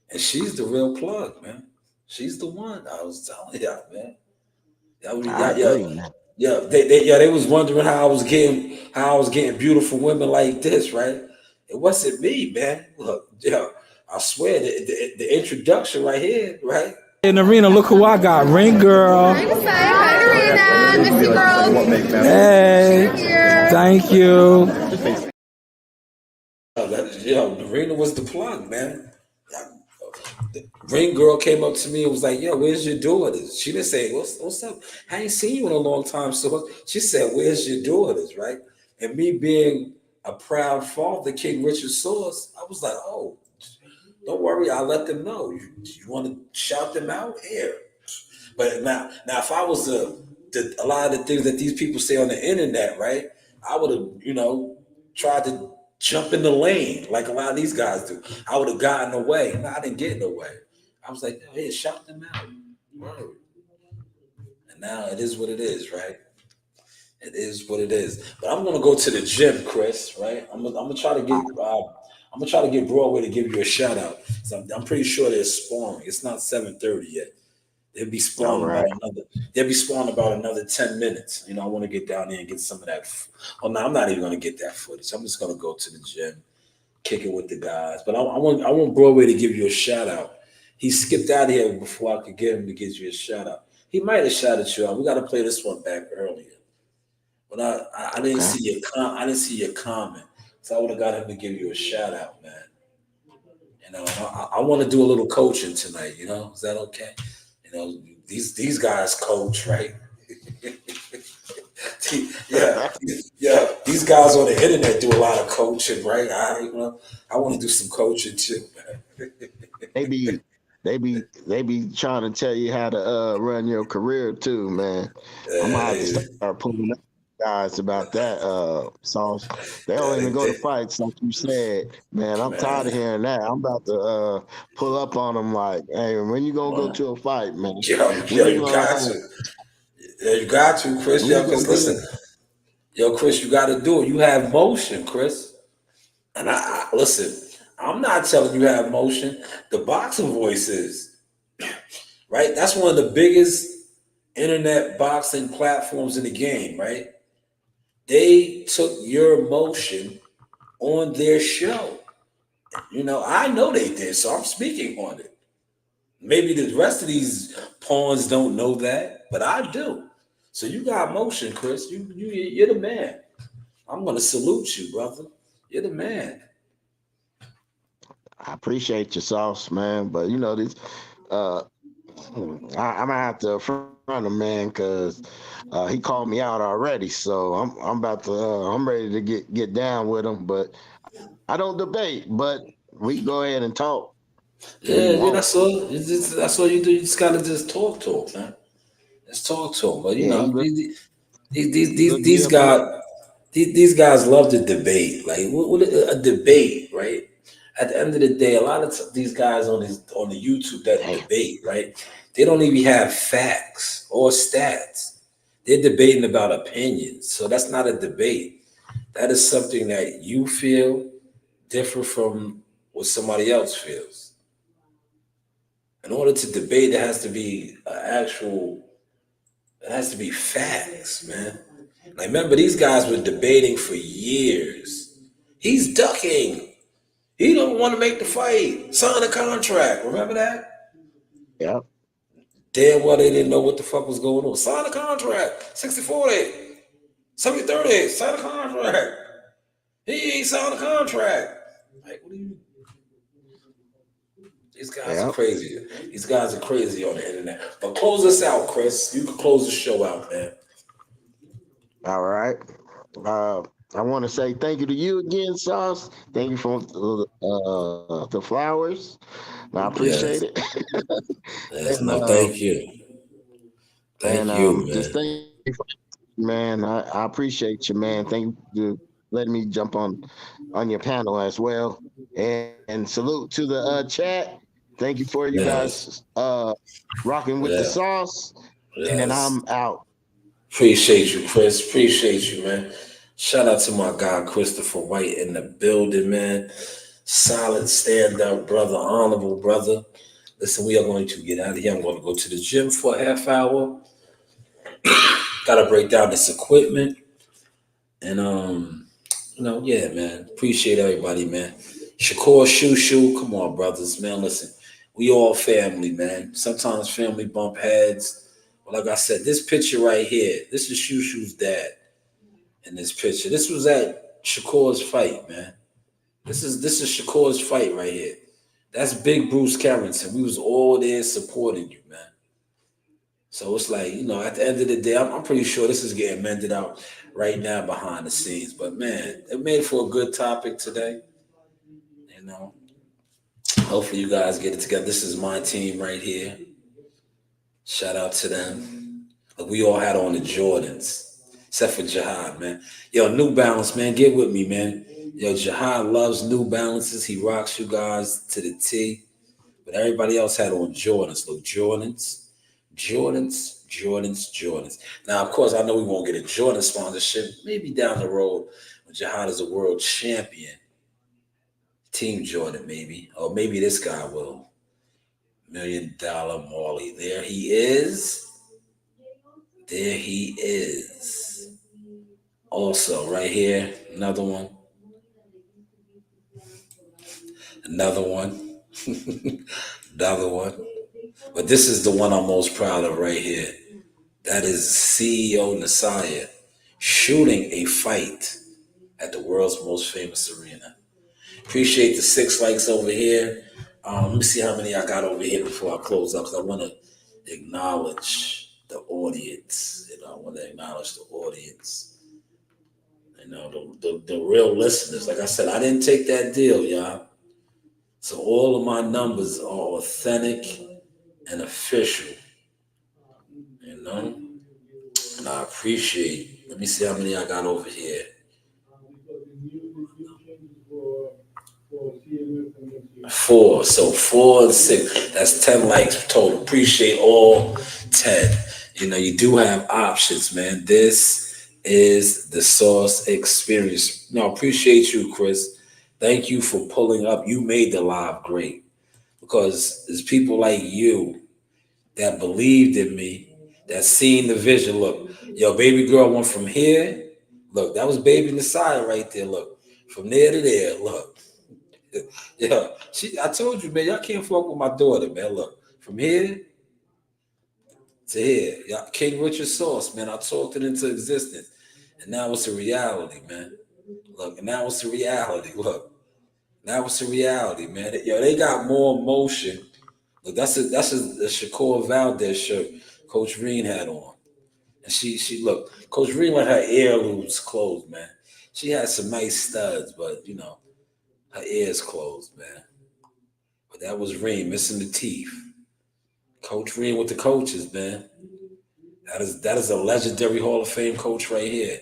[SPEAKER 1] And she's the real plug, man. She's the one. I was telling y'all, man. They was wondering how I was getting beautiful women like this, right? It wasn't me, man. Look, I swear the introduction right here, right?
[SPEAKER 9] In the arena, look who I got. Ring Girl.
[SPEAKER 10] Hi, Arena. Miss you, girls.
[SPEAKER 9] Hey. Thank you.
[SPEAKER 1] Arena was the plug, man. The Ring Girl came up to me and was like, yo, where's your daughters? She didn't say, what's up? I ain't seen you in a long time. So she said, where's your daughters, right? And me being a proud father, King Richard Sauce, I was like, oh, don't worry, I'll let them know. You want to shout them out here? But now, if I was a lot of the things that these people say on the internet, right? I would have, tried to jump in the lane like a lot of these guys do. I would have gotten away. No, I didn't get in the way. I was like, hey, shout them out. Right. And now it is what it is, right? It is what it is. But I'm gonna go to the gym, Chris. Right? I'm gonna try to get Broadway to give you a shout out. So I'm pretty sure they're sparring. It's not 7:30 yet. They'll be sparring about another 10 minutes. I want to get down there and get some of that. Well, no, I'm not even gonna get that footage. I'm just gonna go to the gym, kick it with the guys. But I want Broadway to give you a shout out. He skipped out of here before I could get him to get you a shout out. He might have shouted you out. We got to play this one back earlier. But I didn't
[SPEAKER 6] Okay.
[SPEAKER 1] see I didn't see your comment, so I would have got him to give you a shout out, man. You know, I want to do a little coaching tonight. You know, is that okay? You know, these guys coach, right? yeah, yeah. These guys on the internet do a lot of coaching, right? I want to do some coaching too, man.
[SPEAKER 6] They be they be trying to tell you how to run your career too, man. I'm gonna have to start pulling up guys about that sauce. They don't even go to fights like you said, man. I'm tired of hearing that. I'm about to pull up on them like, hey, when you gonna go to a fight, man?
[SPEAKER 1] Yo, you got to. Yeah, you got to, Chris. Yo, because listen, yo, Chris, you got to do it. You have motion, Chris. And I listen. I'm not telling you have motion. The boxing voice is right. That's one of the biggest internet boxing platforms in the game, right? They took your motion on their show. You know, I know they did, so I'm speaking on it. Maybe the rest of these pawns don't know that, but I do. So you got motion, Chris. You're the man. I'm gonna salute you, brother. You're the man.
[SPEAKER 6] I appreciate your sauce, man. But you know this, I'm gonna have to front him, man, because he called me out already. So I'm about to I'm ready to get down with him. But I don't debate, but we can go ahead and talk.
[SPEAKER 1] Yeah, that's all. That's all you do. You just gotta just talk, man. Let's talk to him. But you
[SPEAKER 6] Yeah,
[SPEAKER 1] know,
[SPEAKER 6] he looked me
[SPEAKER 1] these
[SPEAKER 6] up on.
[SPEAKER 1] guys these guys love to debate. Like what a debate, right? At the end of the day, a lot of these guys on the YouTube that debate, right? They don't even have facts or stats. They're debating about opinions. So that's not a debate. That is something that you feel different from what somebody else feels. In order to debate, there has to be it has to be facts, man. Like, remember, these guys were debating for years. He's ducking. He don't want to make the fight. Sign a contract. Remember that?
[SPEAKER 6] Yeah.
[SPEAKER 1] Damn well they didn't know what the fuck was going on. Sign a contract. 60-40. 70-30. Sign a contract. He ain't signed a contract. Like, what do you... These guys are crazy. These guys are crazy on the internet. But close us out, Chris. You can close the show out, man.
[SPEAKER 6] All right. I want to say thank you to you again, Sauce. Thank you for the flowers. I appreciate it.
[SPEAKER 1] Yes,
[SPEAKER 6] and,
[SPEAKER 1] no, thank you. Thank you, man.
[SPEAKER 6] Just thank you, man. I appreciate you, man. Thank you for letting me jump on your panel as well. And salute to the chat. Thank you for you guys rocking with the sauce. And I'm out.
[SPEAKER 1] Appreciate you, Chris. Appreciate you, man. Shout out to my guy Christopher White in the building, man. Solid stand-up brother, honorable brother. Listen, we are going to get out of here. I'm going to go to the gym for a half hour. Gotta break down this equipment. And you know, yeah, man. Appreciate everybody, man. Shakur Shoo, come on, brothers, man. Listen, we all family, man. Sometimes family bump heads. But like I said, this picture right here, this is Shoo's dad in this picture. This was at Shakur's fight, man. This is Shakur's fight right here. That's Big Bruce Carrington. We was all there supporting you, man. So it's like, you know, at the end of the day, I'm pretty sure this is getting mended out right now behind the scenes. But man, it made for a good topic today. You know, hopefully you guys get it together. This is my team right here. Shout out to them. Look, we all had on the Jordans, except for Jihad, man. Yo, New Balance, man, get with me, man. Yo, Jihad loves New Balances. He rocks you guys to the T. But everybody else had on Jordans. Look, Jordans. Now, of course, I know we won't get a Jordan sponsorship. Maybe down the road when Jihad is a world champion. Team Jordan, maybe. Or maybe this guy will. $1 Million Marley. There he is. There he is. Also, right here, another one. Another one. Another one. But this is the one I'm most proud of right here. That is CEO Nasaya shooting a fight at the world's most famous arena. Appreciate the 6 likes over here. Let me see how many I got over here before I close up because I want to acknowledge the audience. I want to acknowledge the audience. The real listeners. Like I said, I didn't take that deal, y'all. So all of my numbers are authentic and official. And I appreciate. Let me see how many I got over here. 4. So 4 and 6. That's 10 likes total. Appreciate all 10. You do have options, man. This is the Sauce Experience. No, appreciate you, Chris. Thank you for pulling up. You made the live great because there's people like you that believed in me, that seen the vision. Look, yo, baby girl went from here. Look, that was baby Messiah right there. Look, from there to there. Look. Yeah, I told you, man, y'all can't fuck with my daughter, man. Look, from here to here. Y'all, King Richard Sauce, man, I talked it into existence. And now it's a reality, man. Look, and now it's a reality. Look, now it's a reality, man. Yo, they got more emotion. Look, that's a Shakur Valdez shirt Coach Reen had on. And she look, Coach Reen let her earlobes closed, man. She had some nice studs, but her ears closed, man. But that was Reem missing the teeth. Coach Reem with the coaches, man. That is a legendary Hall of Fame coach right here.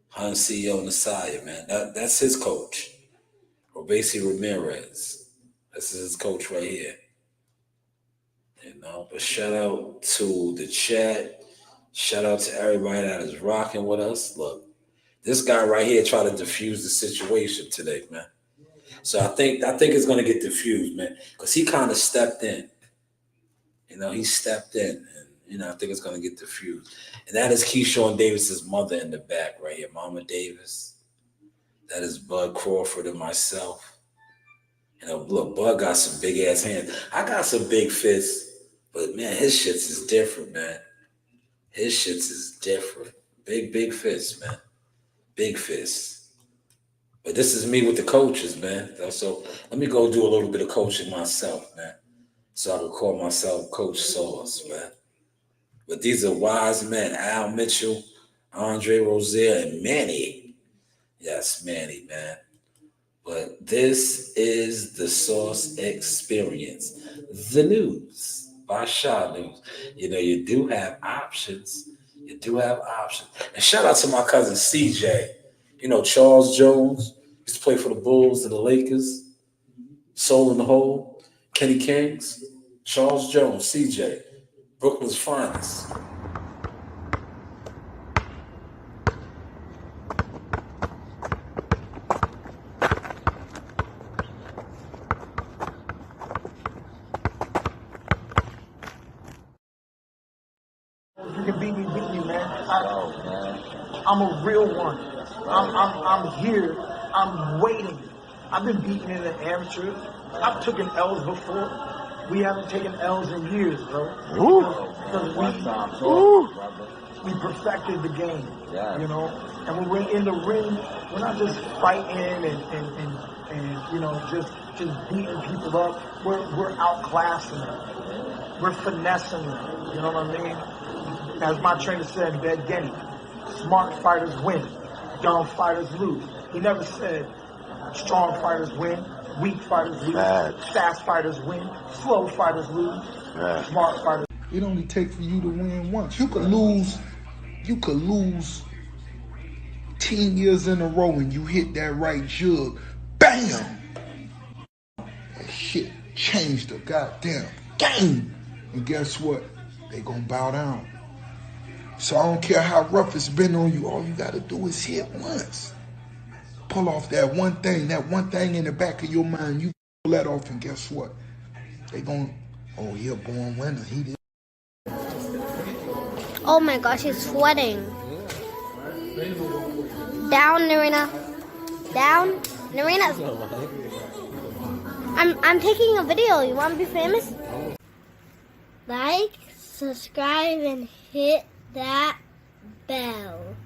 [SPEAKER 1] Hun CEO Nasaya, man. That's his coach. Robesi Ramirez. This is his coach right here. But shout out to the chat. Shout out to everybody that is rocking with us. Look, this guy right here tried to diffuse the situation today, man. So I think it's gonna get diffused, man, because he kind of stepped in. He stepped in, and I think it's gonna get diffused. And that is Keyshawn Davis's mother in the back right here, Mama Davis. That is Bud Crawford and myself. Look, Bud got some big ass hands. I got some big fists, but man, his shits is different, man. His shits is different. Big fists, man. Big fists. But this is me with the coaches, man. So let me go do a little bit of coaching myself, man. So I can call myself Coach Sauce, man. But these are wise men. Al Mitchell, Andre Rozier, and Manny. Yes, Manny, man. But this is the Sauce Experience. The news by Shanewz. You do have options. You do have options. And shout out to my cousin CJ. Charles Jones used to play for the Bulls and the Lakers. Soul in the Hole. Kenny Kings. Charles Jones, CJ. Brooklyn's finest.
[SPEAKER 11] You can beat me, man. I'm a real one. I'm here. I'm waiting. I've been beaten in the amateur. I've taken L's before. We haven't taken L's in years, bro. Because we perfected the game, And when we're in the ring, we're not just fighting and just beating people up. We're outclassing them. We're finessing them. You know what I mean? As my trainer said in Bed Genny, smart fighters win, dumb fighters lose. He never said strong fighters win, weak fighters lose, fast fighters win, slow fighters lose, smart fighters.
[SPEAKER 12] It only takes for you to win once. You could lose 10 years in a row and you hit that right jug, bam! That shit changed the goddamn game. And guess what? They gonna bow down. So I don't care how rough it's been on you, all you gotta do is hit once. Pull off that one thing in the back of your mind, you pull that off and guess what? They gon', oh, he a born winner, he did.
[SPEAKER 10] Oh my gosh, he's sweating. Down, Narina. Down, Narina. I'm taking a video. You want to be famous? Like, subscribe, and hit that bell.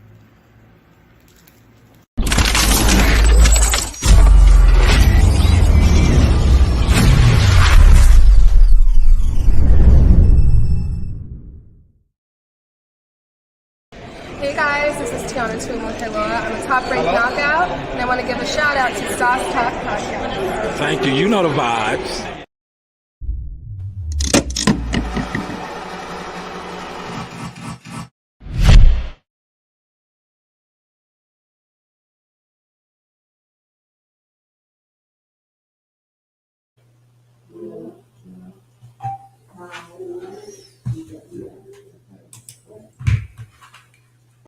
[SPEAKER 13] Hey guys, this is Tiana Tumo-Keloa. I'm a top-ranked knockout, and I want to give a shout out to Sauce Talk Podcast.
[SPEAKER 9] Thank you. You know the vibes.